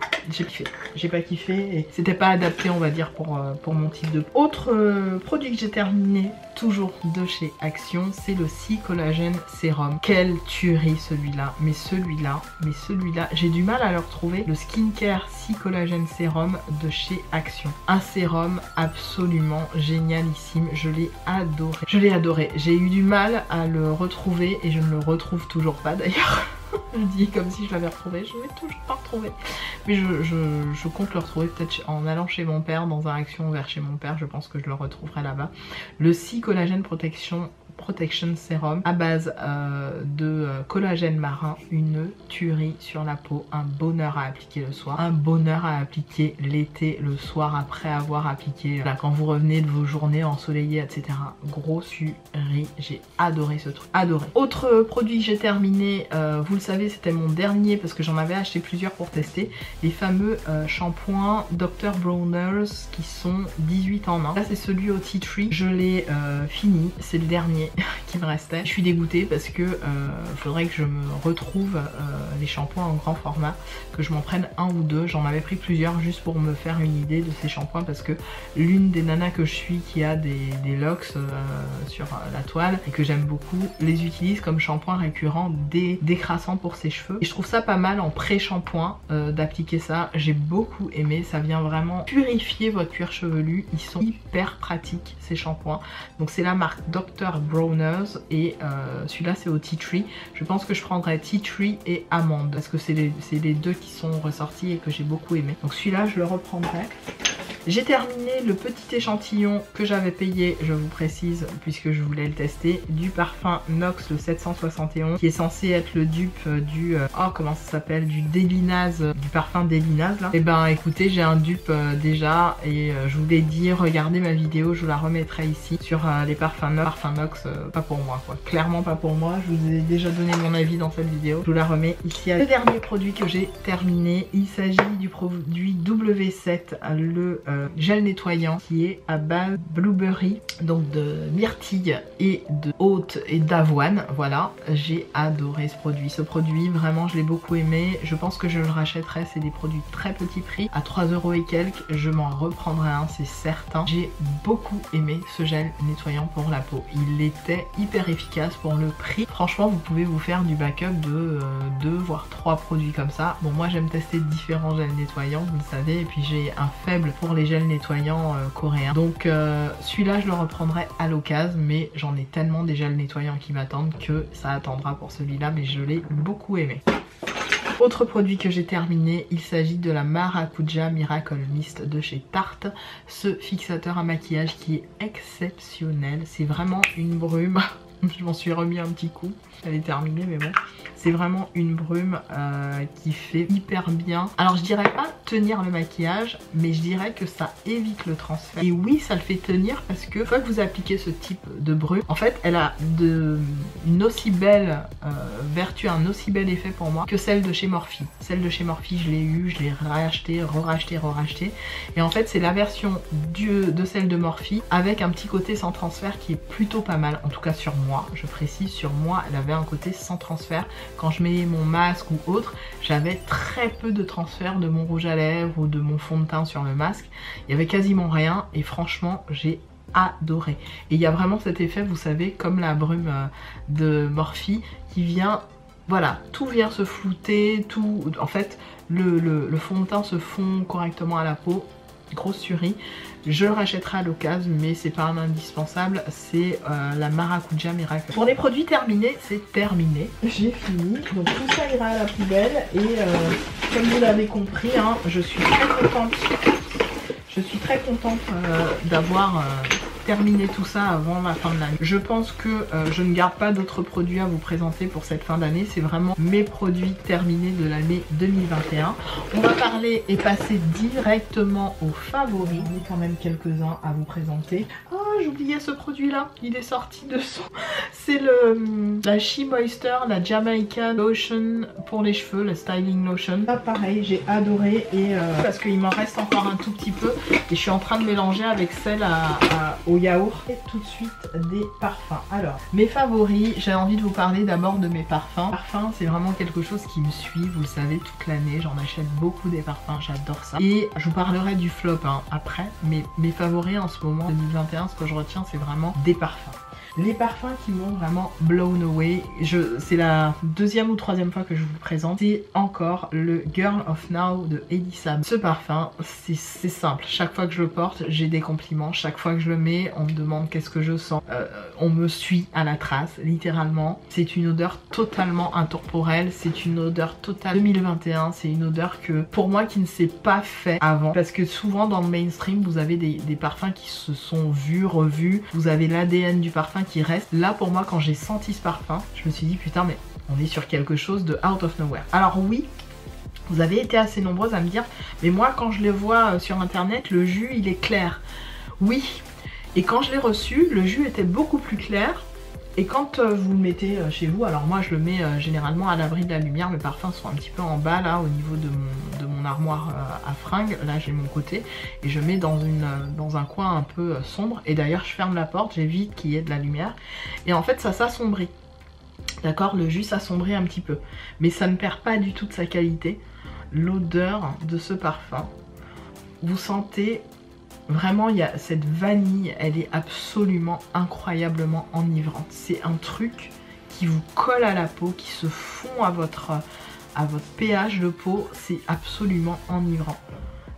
kiffé et c'était pas adapté on va dire pour mon type de peau. Autre produit que j'ai terminé, toujours de chez Action, c'est le C-Collagen Sérum. Quelle tuerie celui-là, mais celui-là, j'ai du mal à le retrouver. Le Skincare C-Collagen Sérum de chez Action. Un sérum absolument génialissime, je l'ai adoré. J'ai eu du mal à le retrouver et je ne le retrouve toujours pas d'ailleurs. Je dis comme si je l'avais retrouvé, je ne l'ai toujours pas retrouvé. Mais je compte le retrouver peut-être en allant chez mon père, dans un Action vers chez mon père, je pense que je le retrouverai là-bas. Le C-Collagen Protection Sérum à base de collagène marin, une tuerie sur la peau, un bonheur à appliquer le soir, un bonheur à appliquer l'été, le soir après avoir appliqué, là, quand vous revenez de vos journées ensoleillées, etc. Grosse tuerie, j'ai adoré ce truc, adoré. Autre produit que j'ai terminé, vous le savez, c'était mon dernier parce que j'en avais acheté plusieurs pour tester, les fameux shampoings Dr. Bronner's qui sont 18 en 1. Là c'est celui au tea tree, je l'ai fini, c'est le dernier qui me restait. Je suis dégoûtée parce que faudrait que je me retrouve les shampoings en grand format, que je m'en prenne un ou deux. J'en avais pris plusieurs juste pour me faire une idée de ces shampoings parce que l'une des nanas que je suis qui a des locks sur la toile et que j'aime beaucoup les utilise comme shampoing récurrent décrassant pour ses cheveux, et je trouve ça pas mal en pré-shampoing d'appliquer ça. J'ai beaucoup aimé, ça vient vraiment purifier votre cuir chevelu, ils sont hyper pratiques ces shampoings. Donc c'est la marque Dr. Browners et celui-là c'est au Tea Tree. Je pense que je prendrai Tea Tree et Amande parce que c'est les deux qui sont ressortis et que j'ai beaucoup aimé. Donc celui-là je le reprendrai. J'ai terminé le petit échantillon que j'avais payé, je vous précise, puisque je voulais le tester, du parfum Nox le 771, qui est censé être le dupe du... oh, comment ça s'appelle, du Delinaz, du parfum Delinaz là. Et ben écoutez, j'ai un dupe déjà, et je vous l'ai dit, regardez ma vidéo, je vous la remettrai ici, sur les parfums Nox. Parfum Nox, pas pour moi quoi, clairement pas pour moi, je vous ai déjà donné mon avis dans cette vidéo, je vous la remets ici. Le dernier produit que j'ai terminé, il s'agit du produit W7, le gel nettoyant qui est à base blueberry, donc de myrtille et de hôte et d'avoine. Voilà, j'ai adoré ce produit. Ce produit vraiment je l'ai beaucoup aimé, je pense que je le rachèterai, c'est des produits très petit prix, à 3 € et quelques, je m'en reprendrai un, c'est certain. J'ai beaucoup aimé ce gel nettoyant pour la peau, il était hyper efficace pour le prix. Franchement vous pouvez vous faire du backup de 2 voire 3 produits comme ça. Bon moi j'aime tester différents gels nettoyants, vous le savez, et puis j'ai un faible pour les gels nettoyants coréens. Donc celui-là je le reprendrai à l'occasion, mais j'en ai tellement des gels nettoyants qui m'attendent que ça attendra pour celui-là, mais je l'ai beaucoup aimé. Autre produit que j'ai terminé, il s'agit de la Maracuja Miracle Mist de chez Tarte. Ce fixateur à maquillage qui est exceptionnel, c'est vraiment une brume. Je m'en suis remis un petit coup, elle est terminée mais bon. C'est vraiment une brume qui fait hyper bien. Alors je dirais pas tenir le maquillage, mais je dirais que ça évite le transfert. Et oui, ça le fait tenir parce que une fois que vous appliquez ce type de brume, en fait elle a une aussi belle vertu, un aussi bel effet pour moi que celle de chez Morphe. Celle de chez Morphe je l'ai eu, je l'ai racheté, re-racheté. Et en fait c'est la version de celle de Morphe avec un petit côté sans transfert qui est plutôt pas mal. En tout cas sur moi, je précise, sur moi elle avait un côté sans transfert. Quand je mets mon masque ou autre, j'avais très peu de transfert de mon rouge à lèvres ou de mon fond de teint sur le masque. Il y avait quasiment rien et franchement j'ai adoré. Et il y a vraiment cet effet, vous savez, comme la brume de Morphe qui vient, voilà, tout vient se flouter, tout, en fait le fond de teint se fond correctement à la peau. Grosse tuerie. Je le rachèterai à l'occasion, mais c'est pas un indispensable, c'est la Maracuja Miracle. Pour les produits terminés, c'est terminé. J'ai fini, donc tout ça ira à la poubelle et comme vous l'avez compris, hein, je suis très contente. Je suis très contente d'avoir terminé tout ça avant la fin de l'année. Je pense que je ne garde pas d'autres produits à vous présenter pour cette fin d'année. C'est vraiment mes produits terminés de l'année 2021. On va parler et passer directement aux favoris. J'en ai quand même quelques-uns à vous présenter. Oh, j'oubliais ce produit-là. Il est sorti de son... C'est la She Moisture, la Jamaica Lotion pour les cheveux, la Styling Lotion. Là, pareil, j'ai adoré et parce qu'il m'en reste encore un tout petit peu et je suis en train de mélanger avec celle au yaourt. Et tout de suite des parfums. Alors, mes favoris, j'ai envie de vous parler d'abord de mes parfums. Parfums, c'est vraiment quelque chose qui me suit, vous le savez, toute l'année. J'en achète beaucoup des parfums, j'adore ça. Et je vous parlerai du flop hein, après, mais mes favoris en ce moment, 2021, ce que je retiens, c'est vraiment des parfums. Les parfums qui m'ont vraiment blown away, c'est la deuxième ou troisième fois que je vous présente, c'est encore le Girl of Now de Elisa. Ce parfum, c'est simple, chaque fois que je le porte, j'ai des compliments, chaque fois que je le mets, on me demande qu'est-ce que je sens, on me suit à la trace, littéralement. C'est une odeur totalement intemporelle, c'est une odeur totale 2021, c'est une odeur que, pour moi, qui ne s'est pas fait avant, parce que souvent dans le mainstream, vous avez des parfums qui se sont vus, revus, vous avez l'ADN du parfum qui reste. Là pour moi quand j'ai senti ce parfum, je me suis dit putain mais on est sur quelque chose de out of nowhere. Alors oui, vous avez été assez nombreuses à me dire mais moi quand je le vois sur internet le jus il est clair. Oui, et quand je l'ai reçu le jus était beaucoup plus clair. Et quand vous le mettez chez vous, alors moi je le mets généralement à l'abri de la lumière, mes parfums sont un petit peu en bas là au niveau de mon armoire à fringues, là j'ai mon côté, et je mets dans un coin un peu sombre, et d'ailleurs je ferme la porte, j'évite qu'il y ait de la lumière, et en fait ça s'assombrit, d'accord, le jus s'assombrit un petit peu, mais ça ne perd pas du tout de sa qualité. L'odeur de ce parfum, vous sentez... Vraiment, il y a cette vanille, elle est absolument incroyablement enivrante. C'est un truc qui vous colle à la peau, qui se fond à votre pH de peau, c'est absolument enivrant.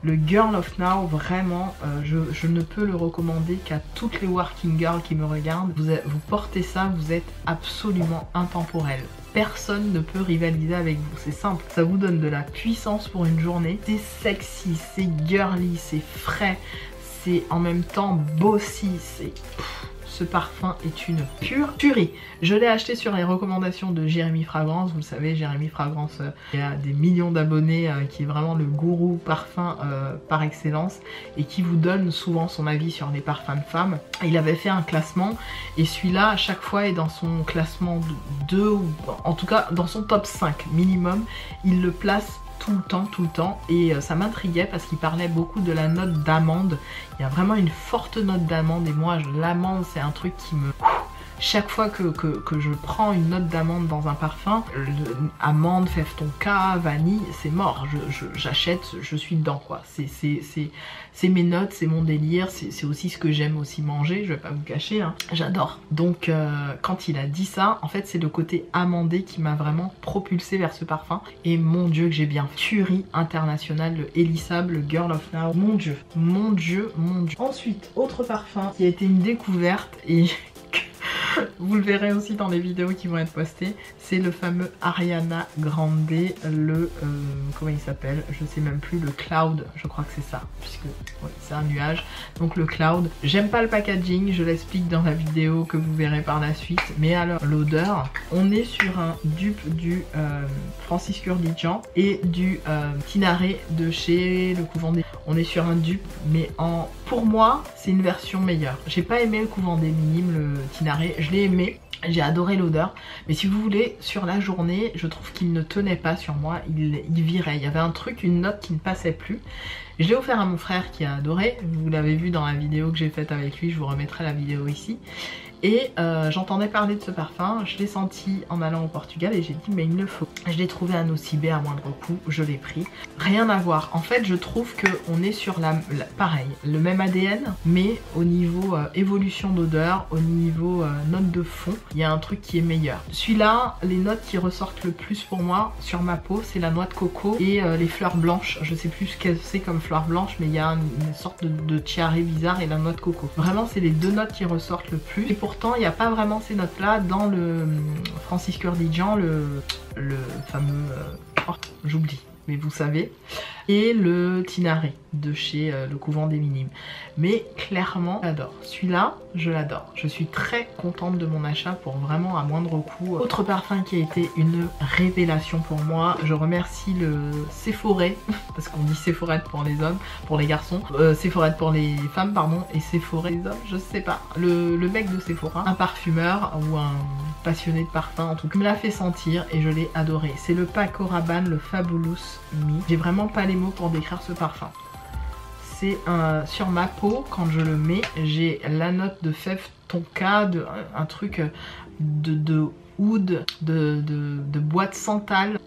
Le Girl of Now, vraiment, je ne peux le recommander qu'à toutes les working girls qui me regardent. Vous portez ça, vous êtes absolument intemporel. Personne ne peut rivaliser avec vous, c'est simple. Ça vous donne de la puissance pour une journée. C'est sexy, c'est girly, c'est frais, c'est en même temps bossy, c'est... Ce parfum est une pure tuerie. Je l'ai acheté sur les recommandations de Jérémy Fragrance. Vous le savez, Jérémy Fragrance, il a des millions d'abonnés, qui est vraiment le gourou parfum par excellence et qui vous donne souvent son avis sur les parfums de femmes. Il avait fait un classement et celui-là, à chaque fois, est dans son classement 2 ou en tout cas dans son top 5 minimum. Il le place tout le temps et ça m'intriguait parce qu'il parlait beaucoup de la note d'amande. Il y a vraiment une forte note d'amande et moi l'amande c'est un truc qui me... Chaque fois que je prends une note d'amande dans un parfum, amande, fève tonka, vanille, c'est mort, j'achète, je suis dedans quoi. C'est mes notes, c'est mon délire, c'est aussi ce que j'aime aussi manger, je vais pas vous cacher, hein. J'adore. Donc quand il a dit ça, en fait c'est le côté amandé qui m'a vraiment propulsé vers ce parfum. Et mon dieu que j'ai bien fait. Tuerie internationale, le Elissab, le Girl of Now, mon dieu, mon dieu, mon dieu. Ensuite, autre parfum qui a été une découverte et... vous le verrez aussi dans les vidéos qui vont être postées, c'est le fameux Ariana Grande, le comment il s'appelle, je sais même plus, le Cloud, je crois que c'est ça, puisque oui, c'est un nuage, donc le Cloud. J'aime pas le packaging, je l'explique dans la vidéo que vous verrez par la suite, mais alors l'odeur, on est sur un dupe du Francis Kurkdjian et du Tinaré de chez Le Couvent des... On est sur un dupe, mais pour moi, c'est une version meilleure. J'ai pas aimé le Couvent des Minimes, le Tinaré, je l'ai aimé, j'ai adoré l'odeur, mais si vous voulez, sur la journée, je trouve qu'il ne tenait pas sur moi, il virait, il y avait un truc, une note qui ne passait plus. Je l'ai offert à mon frère qui a adoré, vous l'avez vu dans la vidéo que j'ai faite avec lui, je vous remettrai la vidéo ici. Et j'entendais parler de ce parfum, je l'ai senti en allant au Portugal et j'ai dit mais il le faut. Je l'ai trouvé à Nocibé à moindre coût, je l'ai pris. Rien à voir, en fait je trouve qu'on est sur pareil, le même ADN, mais au niveau évolution d'odeur, au niveau note de fond, il y a un truc qui est meilleur. Celui-là, les notes qui ressortent le plus pour moi sur ma peau, c'est la noix de coco et les fleurs blanches. Je sais plus ce que c'est comme fleurs blanches, mais il y a une sorte de tiare bizarre et la noix de coco. Vraiment c'est les deux notes qui ressortent le plus. Et pourtant, il n'y a pas vraiment ces notes-là dans le Francis Kurkdjian, le fameux... oh, j'oublie, mais vous savez. Et le Tinaré de chez Le Couvent des Minimes. Mais clairement, j'adore. Celui-là, je l'adore. Je suis très contente de mon achat pour vraiment à moindre coût. Autre parfum qui a été une révélation pour moi. Je remercie le Sephoré, parce qu'on dit Sephorette pour les hommes, pour les garçons. Sephorette pour les femmes, pardon. Et Sephoré les hommes, je sais pas. Le mec de Sephora, un parfumeur ou un passionné de parfum en tout cas, me l'a fait sentir et je l'ai adoré. C'est le Paco Rabanne, le Fabulous Me. J'ai vraiment pas les mots pour décrire ce parfum. C'est sur ma peau, quand je le mets, j'ai la note de fève tonka, un truc de oud, de bois de santal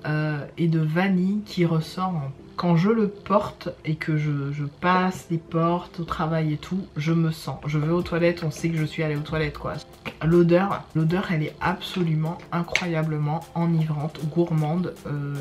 et de vanille qui ressort quand je le porte et que je passe les portes au travail et tout, je me sens. Je vais aux toilettes, on sait que je suis allée aux toilettes quoi. L'odeur elle est absolument incroyablement enivrante, gourmande.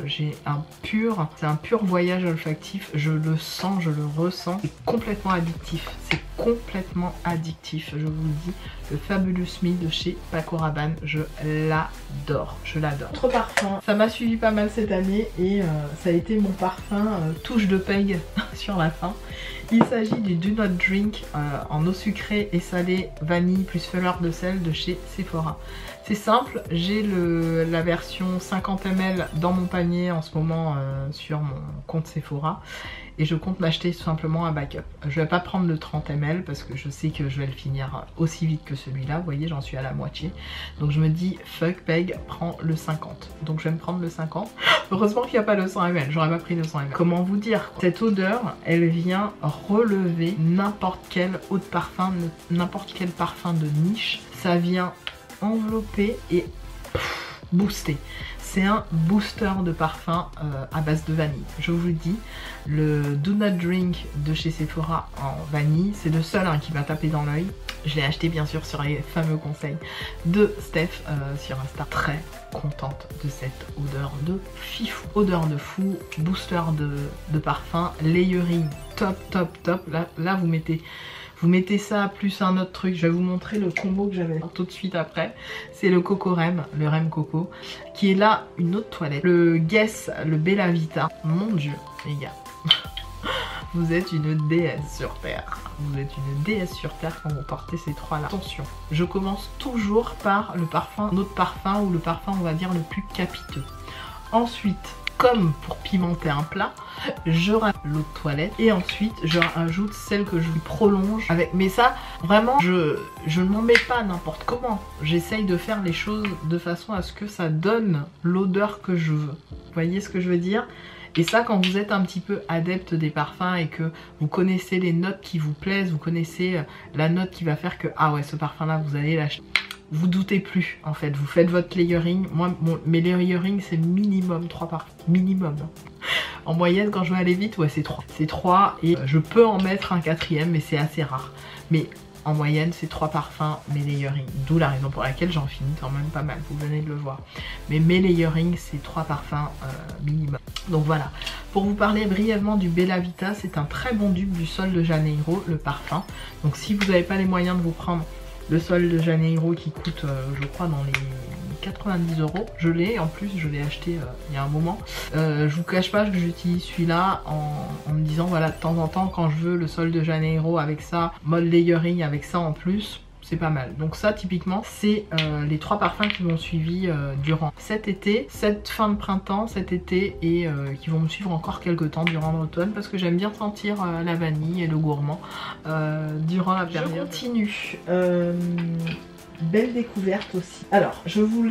C'est un pur voyage olfactif, je le sens, je le ressens. C'est complètement addictif, c'est complètement addictif, je vous le dis. Le Fabulous Me de chez Paco Rabanne, je l'adore, je l'adore. Autre parfum, ça m'a suivi pas mal cette année et ça a été mon parfum touche de peg sur la fin. Il s'agit du Do Not Drink en eau sucrée et salée, vanille plus fleur de sel de chez Sephora. C'est simple, j'ai la version 50 ml dans mon panier en ce moment sur mon compte Sephora. Et je compte m'acheter tout simplement un backup. Je vais pas prendre le 30 ml parce que je sais que je vais le finir aussi vite que celui-là. Vous voyez, j'en suis à la moitié. Donc je me dis, fuck Peg, prends le 50. Donc je vais me prendre le 50. Heureusement qu'il n'y a pas le 100 ml. J'aurais pas pris le 100 ml. Comment vous dire? Cette odeur, elle vient relever n'importe quel eau de parfum, n'importe quel parfum de niche. Ça vient envelopper et booster. C'est un booster de parfum à base de vanille. Je vous le dis, le Do Not Drink de chez Sephora en vanille, c'est le seul qui m'a tapé dans l'œil. Je l'ai acheté bien sûr sur les fameux conseils de Steph sur Insta. Très contente de cette odeur de fifou. Odeur de fou, booster de parfum, layering top. Là vous mettez ça plus un autre truc. Je vais vous montrer le combo que j'avais tout de suite après. C'est le Coco Rem, le Rem Coco, qui est là une autre toilette. Le Guess, le Bella Vita. Mon dieu, les gars. Vous êtes une déesse sur Terre. Vous êtes une déesse sur Terre quand vous portez ces trois-là. Attention, je commence toujours par le parfum, notre parfum ou le parfum, on va dire, le plus capiteux. Ensuite, comme pour pimenter un plat, je rajoute l'eau de toilette et ensuite je rajoute celle que je prolonge avec. Mais ça, vraiment, je ne m'en mets pas n'importe comment. J'essaye de faire les choses de façon à ce que ça donne l'odeur que je veux. Vous voyez ce que je veux dire ? Et ça, quand vous êtes un petit peu adepte des parfums et que vous connaissez les notes qui vous plaisent, vous connaissez la note qui va faire que ah ouais, ce parfum là vous allez l'acheter. Vous doutez plus en fait, vous faites votre layering. Moi, mes layering c'est minimum 3 parfums, minimum. En moyenne quand je veux aller vite, ouais c'est 3. C'est 3 et je peux en mettre un 4e mais c'est assez rare. Mais en moyenne c'est 3 parfums mes layering. D'où la raison pour laquelle j'en finis quand même pas mal, vous venez de le voir. Mais mes layering c'est 3 parfums minimum. Donc voilà, pour vous parler brièvement du Bella Vita, c'est un très bon dupe du Sol de Janeiro, le parfum. Donc si vous n'avez pas les moyens de vous prendre le Sol de Janeiro qui coûte je crois dans les 90 €, je l'ai, en plus je l'ai acheté il y a un moment. Je vous cache pas que j'utilise celui-là en me disant voilà, de temps en temps quand je veux le Sol de Janeiro avec ça, mode layering avec ça en plus, c'est pas mal. Donc ça typiquement c'est les 3 parfums qui m'ont suivi durant cet été, cette fin de printemps, cet été et qui vont me suivre encore quelques temps durant l'automne parce que j'aime bien sentir la vanille et le gourmand durant la période. Je continue. Belle découverte aussi. Alors, je vous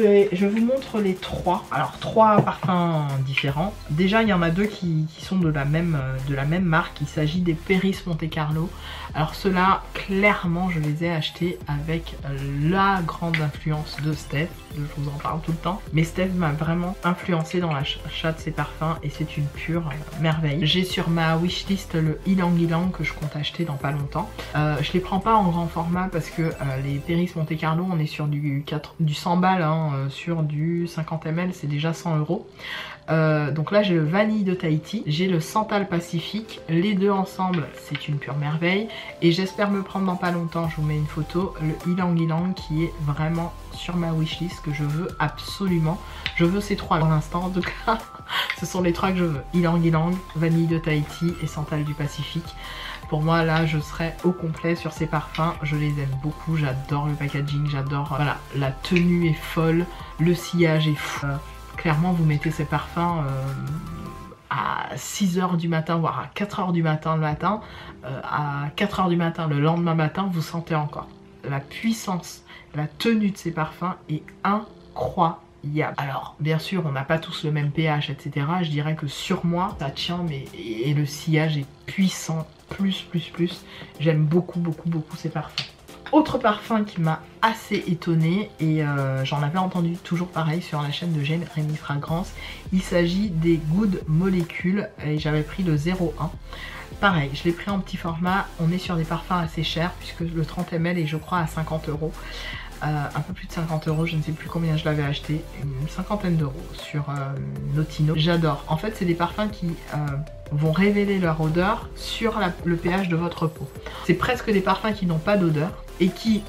montre les 3. Alors, 3 parfums différents. Déjà, il y en a 2 qui sont de la même marque. Il s'agit des Péris Monte Carlo. Alors, ceux-là, clairement, je les ai achetés avec la grande influence de Steph. Je vous en parle tout le temps. Mais Steph m'a vraiment influencé dans l'achat de ces parfums et c'est une pure merveille. J'ai sur ma wishlist le Ylang Ylang que je compte acheter dans pas longtemps. Je les prends pas en grand format parce que les Péris Monte Carlo, on est sur du 100 balles, hein, sur du 50 ml, c'est déjà 100 €. Donc là j'ai le Vanille de Tahiti, j'ai le Santal Pacifique, les deux ensemble c'est une pure merveille et j'espère me prendre dans pas longtemps, je vous mets une photo, le Ylang Ylang qui est vraiment sur ma wishlist que je veux absolument. Je veux ces 3 pour l'instant en tout cas, ce sont les 3 que je veux, Ylang Ylang, Vanille de Tahiti et Santal du Pacifique. Pour moi là je serai au complet sur ces parfums, je les aime beaucoup, j'adore le packaging, j'adore, voilà, la tenue est folle, le sillage est fou. Clairement vous mettez ces parfums à 6 h du matin, voire à 4 h du matin le matin, à 4 h du matin le lendemain matin, vous sentez encore. La puissance, la tenue de ces parfums est incroyable. Alors bien sûr on n'a pas tous le même pH etc, je dirais que sur moi ça tient mais et le sillage est puissant, plus, j'aime beaucoup ces parfums. Autre parfum qui m'a assez étonnée et j'en avais entendu toujours pareil sur la chaîne de Jérémy Fragrance, il s'agit des Good Molecules et j'avais pris le 01. Pareil, je l'ai pris en petit format, on est sur des parfums assez chers puisque le 30 ml est je crois à 50 €. Un peu plus de 50 €, je ne sais plus combien je l'avais acheté, une cinquantaine d'euros sur Notino. J'adore. En fait, c'est des parfums qui vont révéler leur odeur sur le pH de votre peau. C'est presque des parfums qui n'ont pas d'odeur et qui,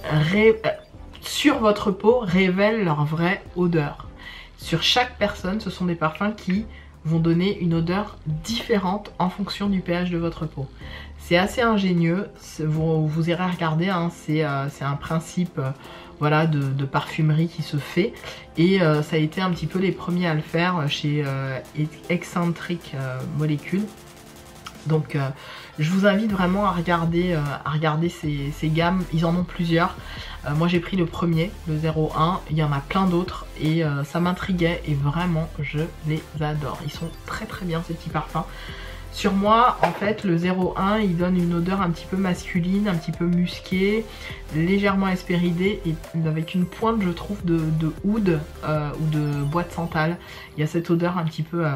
sur votre peau, révèlent leur vraie odeur. Sur chaque personne, ce sont des parfums qui vont donner une odeur différente en fonction du pH de votre peau. C'est assez ingénieux, vous irez regarder, hein, c'est un principe voilà, de parfumerie qui se fait et ça a été un petit peu les premiers à le faire chez Eccentric Molecules. Donc je vous invite vraiment à regarder ces gammes, ils en ont plusieurs. Moi j'ai pris le premier, le 01, il y en a plein d'autres et ça m'intriguait et vraiment je les adore. Ils sont très bien ces petits parfums. Sur moi, en fait, le 01, il donne une odeur un petit peu masculine, un petit peu musquée, légèrement hespéridée et avec une pointe, je trouve, de oud ou de bois de santal. Il y a cette odeur un petit peu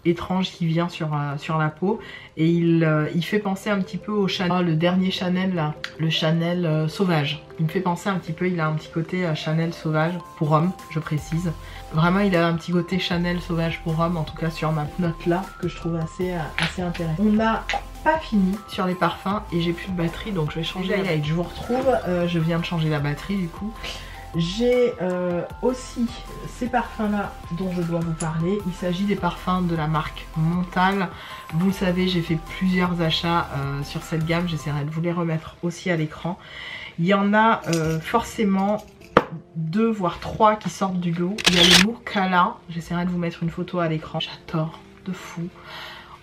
étrange qui vient sur la peau et il fait penser un petit peu au Chanel, le dernier Chanel là, le Chanel sauvage. Il me fait penser un petit peu, il a un petit côté Chanel sauvage pour homme, je précise. Vraiment il a un petit côté Chanel sauvage pour homme, en tout cas sur ma note là, que je trouve assez intéressant. On a pas fini sur les parfums et j'ai plus de batterie, donc je vais changer la light. Je vous retrouve, je viens de changer la batterie du coup. J'ai aussi ces parfums là dont je dois vous parler. Il s'agit des parfums de la marque Montal. Vous le savez, j'ai fait plusieurs achats sur cette gamme. J'essaierai de vous les remettre aussi à l'écran. Il y en a forcément 2 voire 3 qui sortent du lot. Il y a le Murkala. J'essaierai de vous mettre une photo à l'écran. J'adore de fou.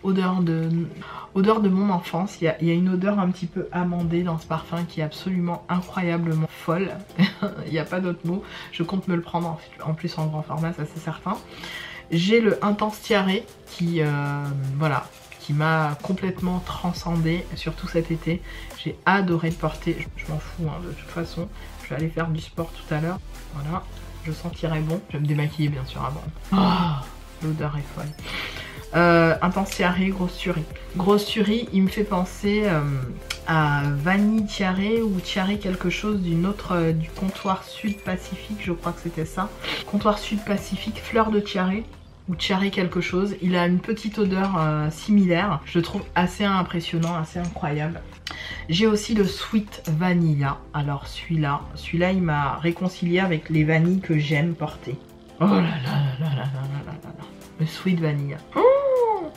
Odeur de mon enfance. Il y a une odeur un petit peu amandée dans ce parfum qui est absolument incroyablement folle. Il n'y a pas d'autre mot. Je compte me le prendre en plus en grand format, ça c'est certain. J'ai le Intense Tiare qui voilà, qui m'a complètement transcendée, surtout cet été. J'ai adoré le porter. Je m'en fous hein, de toute façon. Je vais aller faire du sport tout à l'heure. Voilà, je sentirai bon. Je vais me démaquiller bien sûr avant. Oh, l'odeur est folle. Intense Tiare, Grosse Tuerie. Grosse Tuerie, il me fait penser à Vanille Tiare ou Tiare quelque chose d'une autre, du comptoir Sud Pacifique, je crois que c'était ça. Comptoir Sud Pacifique, Fleur de Tiare ou Tiare quelque chose. Il a une petite odeur similaire, je le trouve assez impressionnant, assez incroyable. J'ai aussi le Sweet Vanilla. Alors celui-là il m'a réconcilié avec les vanilles que j'aime porter. Oh là là là là là là là là là. Le Sweet Vanilla.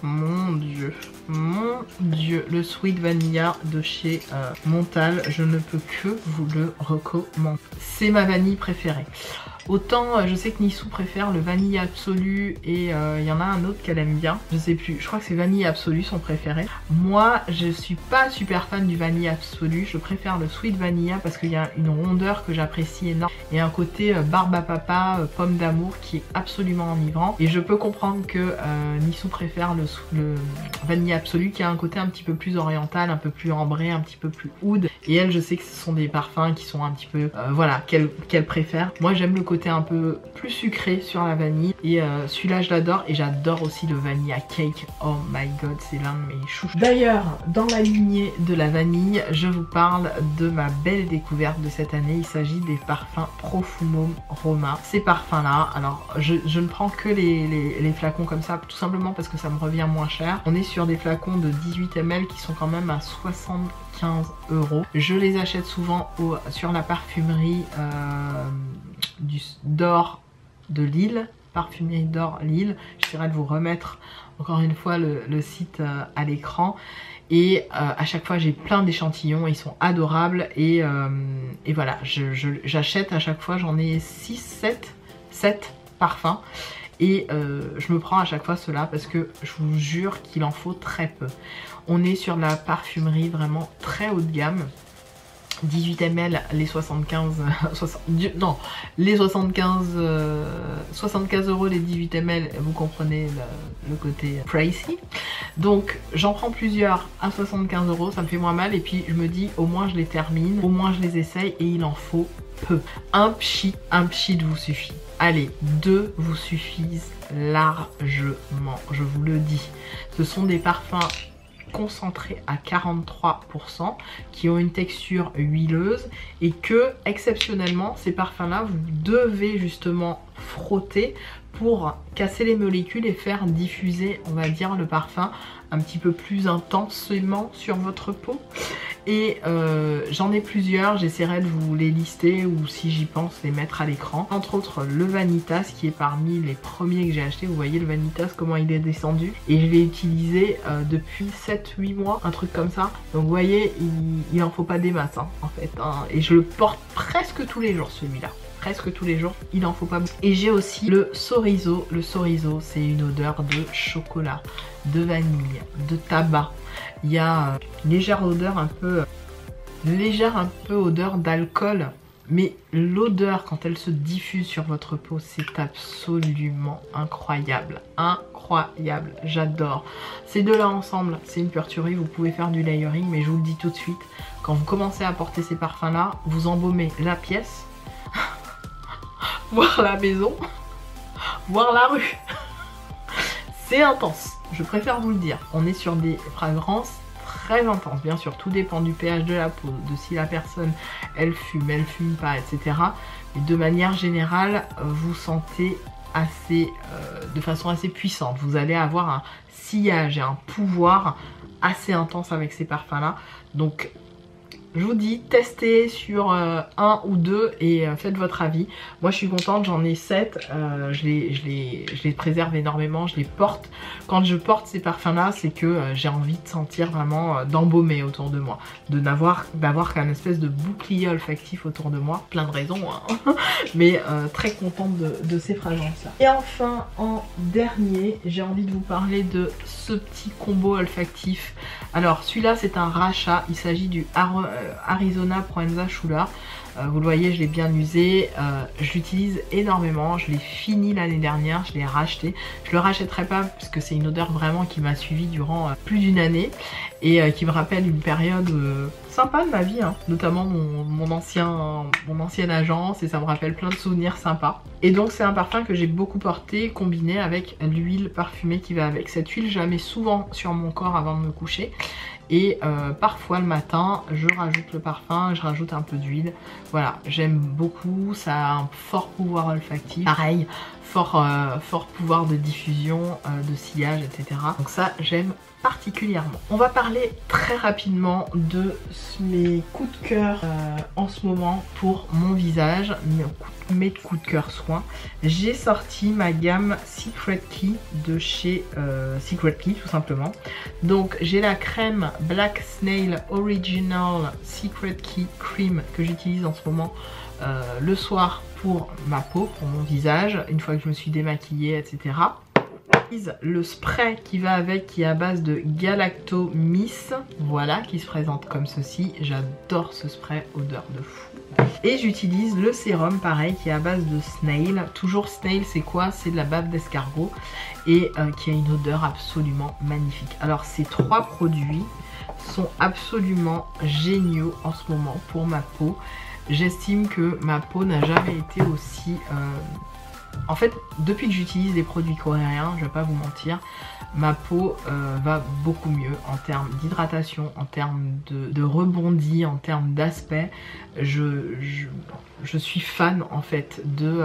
Mon dieu, le Sweet Vanilla de chez Montal, je ne peux que vous le recommander. C'est ma vanille préférée. Autant je sais que Nissou préfère le vanille absolu et il y en a un autre qu'elle aime bien, je sais plus, je crois que c'est vanille absolu son préféré. Moi je suis pas super fan du vanille absolu, je préfère le Sweet Vanilla parce qu'il y a une rondeur que j'apprécie énormément et un côté barbe à papa, pomme d'amour qui est absolument enivrant. Et je peux comprendre que Nissou préfère le vanille absolu qui a un côté un petit peu plus oriental, un peu plus ambré, un petit peu plus oud. Et elle, je sais que ce sont des parfums qui sont un petit peu, voilà, qu'elle préfère. Moi j'aime le côté un peu plus sucré sur la vanille et celui-là je l'adore et j'adore aussi le Vanilla Cake. Oh my god, c'est l'un de mes chouchous. D'ailleurs, dans la lignée de la vanille, je vous parle de ma belle découverte de cette année. Il s'agit des parfums Profumo Roma. Ces parfums là, alors je ne prends que les flacons comme ça tout simplement parce que ça me revient moins cher. On est sur des flacons de 18 ml qui sont quand même à 75 €. Je les achète souvent sur la parfumerie d'or de Lille, parfumerie d'or Lille. J'essaierai de vous remettre encore une fois le site à l'écran. Et à chaque fois j'ai plein d'échantillons, ils sont adorables et voilà, j'achète à chaque fois, j'en ai 7 parfums et je me prends à chaque fois cela parce que je vous jure qu'il en faut très peu. On est sur la parfumerie vraiment très haut de gamme. 18 ml, les 75 € les 18 ml, vous comprenez le côté pricey. Donc j'en prends plusieurs à 75 €, ça me fait moins mal et puis je me dis au moins je les termine, au moins je les essaye et il en faut peu. Un pchit vous suffit. Allez, 2 vous suffisent largement, je vous le dis. Ce sont des parfums concentrés à 43%, qui ont une texture huileuse et que exceptionnellement ces parfums là vous devez justement frotter pour casser les molécules et faire diffuser, on va dire, le parfum un petit peu plus intensément sur votre peau. Et j'en ai plusieurs, j'essaierai de vous les lister ou si j'y pense les mettre à l'écran. Entre autres le Vanitas qui est parmi les premiers que j'ai acheté. Vous voyez le Vanitas comment il est descendu et je l'ai utilisé depuis 7-8 mois, un truc comme ça. Donc vous voyez il en faut pas des masses hein, en fait hein. Et je le porte presque tous les jours celui-là. Presque tous les jours, il en faut pas beaucoup. Et j'ai aussi le Sorizo. Le Sorizo, c'est une odeur de chocolat, de vanille, de tabac. Il y a une légère odeur un peu odeur d'alcool. Mais l'odeur, quand elle se diffuse sur votre peau, c'est absolument incroyable. Incroyable, j'adore. Ces deux-là ensemble, c'est une pure tuerie. Vous pouvez faire du layering, mais je vous le dis tout de suite. Quand vous commencez à porter ces parfums-là, vous embaumez la pièce, voir la maison, voir la rue. C'est intense, je préfère vous le dire. On est sur des fragrances très intenses. Bien sûr, tout dépend du pH de la peau, de si la personne, elle fume pas, etc. Mais de manière générale, vous sentez assez, de façon assez puissante. Vous allez avoir un sillage et un pouvoir assez intense avec ces parfums là. Donc je vous dis, testez sur un ou deux et faites votre avis. Moi je suis contente, j'en ai 7, je les préserve énormément, je les porte. Quand je porte ces parfums là, c'est que j'ai envie de sentir vraiment d'embaumer autour de moi, d'avoir qu'un espèce de bouclier olfactif autour de moi, plein de raisons hein. Mais très contente de ces fragrances là. Et enfin en dernier, j'ai envie de vous parler de ce petit combo olfactif. Alors celui-là c'est un rachat, il s'agit du Arizona Provenza Schuller. Vous le voyez, je l'ai bien usé, je l'utilise énormément, je l'ai fini l'année dernière, je l'ai racheté. Je le rachèterai pas parce que c'est une odeur vraiment qui m'a suivi durant plus d'une année et qui me rappelle une période sympa de ma vie, hein. Notamment mon ancienne agence, et ça me rappelle plein de souvenirs sympas. Et donc c'est un parfum que j'ai beaucoup porté combiné avec l'huile parfumée qui va avec. Cette huile je la mets souvent sur mon corps avant de me coucher. Et parfois le matin, je rajoute le parfum, je rajoute un peu d'huile. Voilà, j'aime beaucoup, ça a un fort pouvoir olfactif. Pareil, fort pouvoir de diffusion, de sillage, etc. Donc ça, j'aime particulièrement. On va parler très rapidement de mes coups de cœur en ce moment pour mon visage, mes coups de cœur soins. J'ai sorti ma gamme Secret Key de chez Secret Key tout simplement. Donc j'ai la crème Black Snail Original Secret Key Cream que j'utilise en ce moment le soir pour ma peau, pour mon visage, une fois que je me suis démaquillée, etc. Le spray qui va avec, qui est à base de Galacto Miss, voilà, qui se présente comme ceci. J'adore ce spray, odeur de fou. Et j'utilise le sérum pareil qui est à base de Snail. Toujours Snail, c'est quoi? C'est de la bave d'escargot et qui a une odeur absolument magnifique. Alors ces trois produits sont absolument géniaux en ce moment pour ma peau. J'estime que ma peau n'a jamais été aussi... En fait, depuis que j'utilise des produits coréens, je vais pas vous mentir, ma peau va beaucoup mieux en termes d'hydratation, en termes de rebondi, en termes d'aspect. Je suis fan en fait de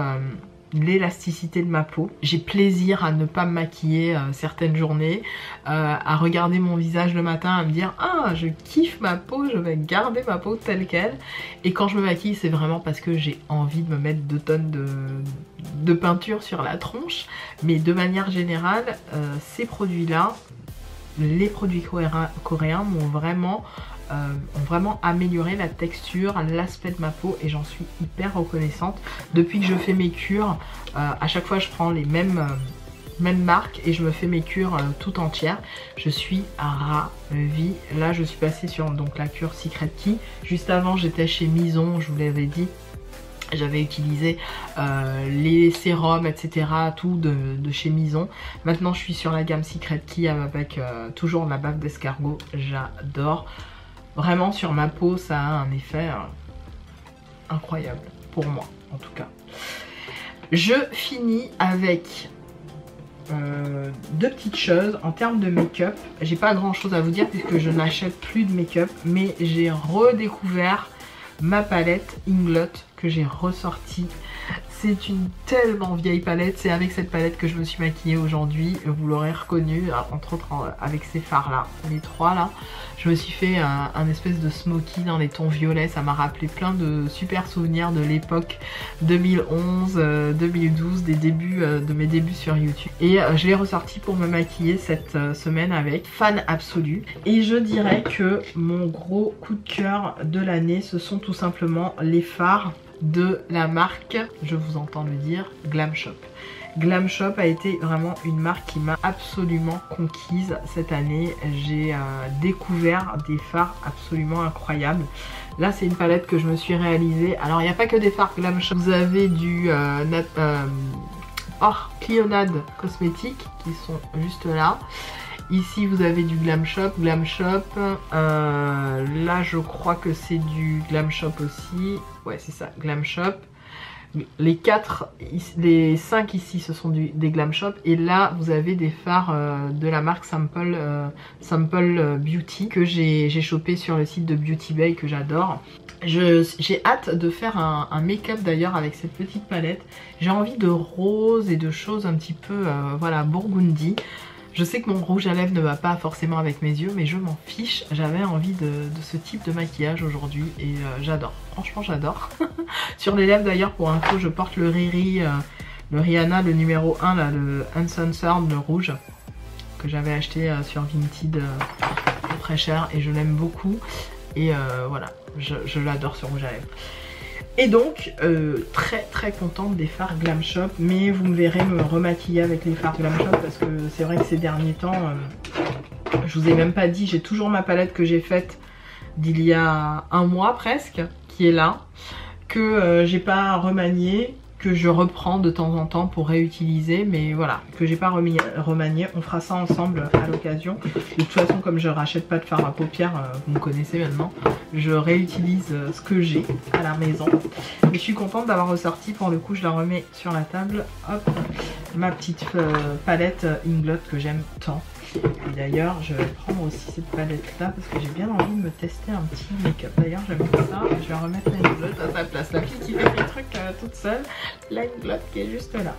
l'élasticité de ma peau. J'ai plaisir à ne pas me maquiller certaines journées, à regarder mon visage le matin, à me dire ah je kiffe ma peau, je vais garder ma peau telle qu'elle. Et quand je me maquille, c'est vraiment parce que j'ai envie de me mettre 2 tonnes de peinture sur la tronche. Mais de manière générale, ces produits là, les produits coréens m'ont vraiment amélioré la texture, l'aspect de ma peau, et j'en suis hyper reconnaissante. Depuis que je fais mes cures, à chaque fois je prends les mêmes marques et je me fais mes cures tout entières. Je suis ravie. Là je suis passée sur donc la cure Secret Key. Juste avant j'étais chez Mison, je vous l'avais dit. J'avais utilisé les sérums, etc. tout de chez Mison. Maintenant je suis sur la gamme Secret Key avec toujours la bave d'escargot. J'adore. Vraiment sur ma peau ça a un effet incroyable pour moi en tout cas. Je finis avec 2 petites choses en termes de make-up. J'ai pas grand chose à vous dire puisque je n'achète plus de make-up, mais j'ai redécouvert ma palette Inglot que j'ai ressortie. C'est une tellement vieille palette, c'est avec cette palette que je me suis maquillée aujourd'hui, vous l'aurez reconnu, entre autres avec ces fards là, les 3 là. Je me suis fait un espèce de smoky dans les tons violets, ça m'a rappelé plein de super souvenirs de l'époque 2011, 2012, de mes débuts sur YouTube. Et je l'ai ressorti pour me maquiller cette semaine avec, fan absolu. Et je dirais que mon gros coup de cœur de l'année, ce sont tout simplement les fards de la marque, je vous entends le dire, Glam Shop. Glam Shop a été vraiment une marque qui m'a absolument conquise cette année. J'ai découvert des fards absolument incroyables. Là c'est une palette que je me suis réalisée. Alors il n'y a pas que des fards Glam Shop, vous avez du Clionade cosmétique qui sont juste là. Ici vous avez du Glam Shop, là je crois que c'est du Glam Shop aussi, ouais c'est ça, Glam Shop. Les 5 ici ce sont des Glam Shop, et là vous avez des fards de la marque Sample Beauty que j'ai chopé sur le site de Beauty Bay, que j'adore. J'ai hâte de faire un make-up d'ailleurs avec cette petite palette. J'ai envie de rose et de choses un petit peu voilà, burgundy. Je sais que mon rouge à lèvres ne va pas forcément avec mes yeux, mais je m'en fiche. J'avais envie de ce type de maquillage aujourd'hui et j'adore. Franchement, j'adore. Sur les lèvres d'ailleurs, pour info, je porte le Riri, le Rihanna, le numéro 1, là, le Uncensored, le rouge, que j'avais acheté sur Vinted pour très cher et je l'aime beaucoup. Et voilà, je l'adore ce rouge à lèvres. Et donc, très contente des fards Glam Shop, mais vous me verrez me remaquiller avec les fards Glam Shop parce que c'est vrai que ces derniers temps, je vous ai même pas dit, j'ai toujours ma palette que j'ai faite d'il y a un mois presque, qui est là, que j'ai pas remaniée, que je reprends de temps en temps pour réutiliser, mais voilà, que j'ai pas remanié. On fera ça ensemble à l'occasion. De toute façon, comme je rachète pas de fard à paupières, vous me connaissez maintenant, je réutilise ce que j'ai à la maison. Mais je suis contente d'avoir ressorti, pour le coup je la remets sur la table, hop, ma petite palette Inglot que j'aime tant. Et d'ailleurs je vais prendre aussi cette palette là parce que j'ai bien envie de me tester un petit make-up. D'ailleurs j'aime ça, je vais remettre la Inglot à sa place, la fille qui fait des trucs toute seule, la Inglot qui est juste là.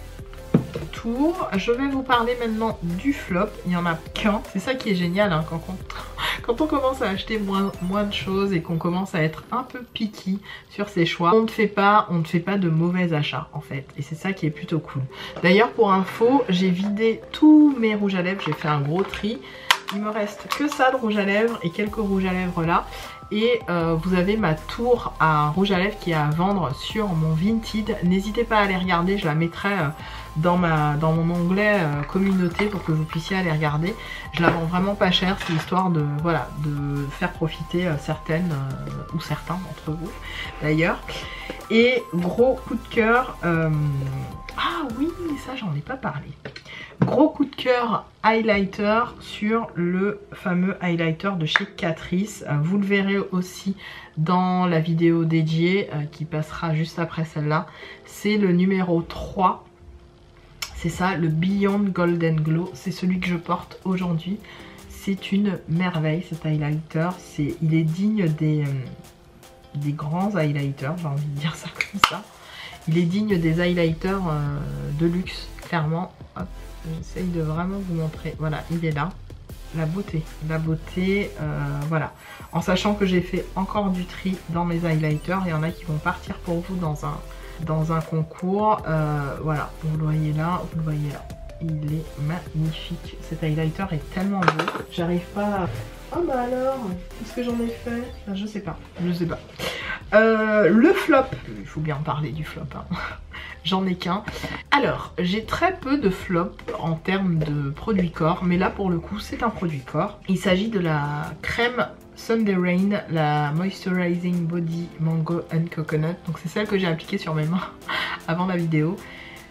Tour. Je vais vous parler maintenant du flop, il n'y en a qu'un, c'est ça qui est génial hein, quand on commence à acheter moins de choses et qu'on commence à être un peu picky sur ses choix, on ne fait pas de mauvais achats en fait, et c'est ça qui est plutôt cool. D'ailleurs pour info, j'ai vidé tous mes rouges à lèvres, j'ai fait un gros tri, il me reste que ça de rouge à lèvres et quelques rouges à lèvres là. Et vous avez ma tour à rouge à lèvres qui est à vendre sur mon Vinted. N'hésitez pas à aller regarder, je la mettrai dans mon onglet communauté pour que vous puissiez aller regarder. Je la vends vraiment pas cher, c'est histoire de, voilà, de faire profiter certaines ou certains d'entre vous d'ailleurs. Et gros coup de cœur, ah oui, ça j'en ai pas parlé. Gros coup de cœur highlighter sur le fameux highlighter de chez Catrice. Vous le verrez aussi dans la vidéo dédiée qui passera juste après celle-là. C'est le numéro 3. C'est ça, le Beyond Golden Glow. C'est celui que je porte aujourd'hui. C'est une merveille cet highlighter. Il est digne des grands highlighters, j'ai envie de dire ça comme ça. Il est digne des highlighters de luxe, clairement. Hop. J'essaye de vraiment vous montrer, voilà, il est là, la beauté, voilà, en sachant que j'ai fait encore du tri dans mes highlighters, il y en a qui vont partir pour vous dans un concours, voilà, vous le voyez là, il est magnifique, cet highlighter est tellement beau, j'arrive pas à... Oh bah alors, qu'est-ce que j'en ai fait? Enfin, je sais pas. Le flop, il faut bien parler du flop, hein. J'en ai qu'un. Alors, j'ai très peu de flop en termes de produit corps, mais là pour le coup c'est un produit corps. Il s'agit de la crème Sunday Rain, la Moisturizing Body Mango and Coconut. Donc c'est celle que j'ai appliquée sur mes mains avant la vidéo.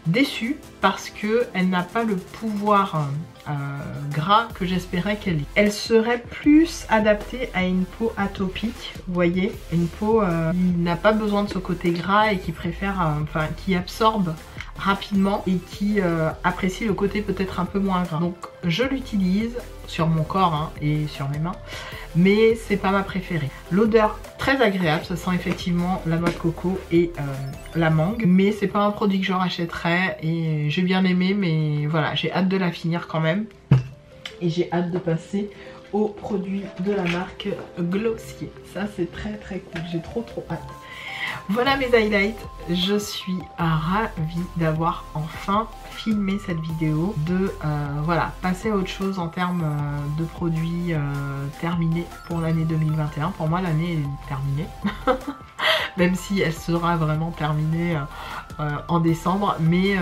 Déçue parce qu'elle n'a pas le pouvoir gras que j'espérais qu'elle ait. Elle serait plus adaptée à une peau atopique, vous voyez, une peau qui n'a pas besoin de ce côté gras et qui préfère, enfin qui absorbe rapidement et qui apprécie le côté peut-être un peu moins gras. Donc je l'utilise sur mon corps hein, et sur mes mains, mais c'est pas ma préférée. L'odeur très agréable, ça sent effectivement la noix de coco et la mangue, mais c'est pas un produit que je rachèterais et j'ai bien aimé, mais voilà, j'ai hâte de la finir quand même et j'ai hâte de passer aux produits de la marque Glossier. Ça c'est très cool, j'ai trop hâte. Voilà mes highlights, je suis ravie d'avoir enfin filmé cette vidéo, de voilà, passer à autre chose en termes de produits terminés pour l'année 2021. Pour moi l'année est terminée, même si elle sera vraiment terminée en décembre, mais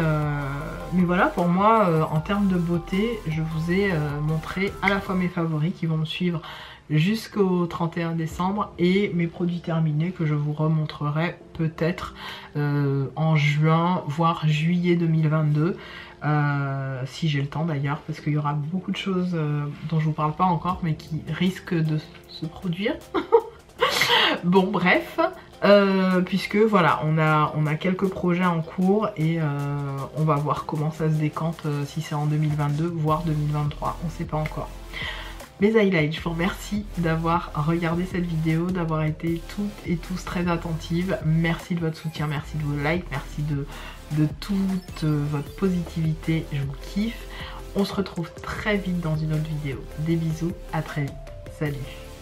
voilà, pour moi en termes de beauté, je vous ai montré à la fois mes favoris qui vont me suivre jusqu'au 31 décembre et mes produits terminés que je vous remontrerai peut-être en juin voire juillet 2022 si j'ai le temps d'ailleurs, parce qu'il y aura beaucoup de choses dont je vous parle pas encore mais qui risquent de se produire. Bon bref, puisque voilà, on a quelques projets en cours et on va voir comment ça se décante, si c'est en 2022 voire 2023, on sait pas encore. mes highlights. Je vous remercie d'avoir regardé cette vidéo, d'avoir été toutes et tous très attentives. Merci de votre soutien, merci de vos likes, merci de toute votre positivité. Je vous kiffe. On se retrouve très vite dans une autre vidéo. Des bisous, à très vite. Salut.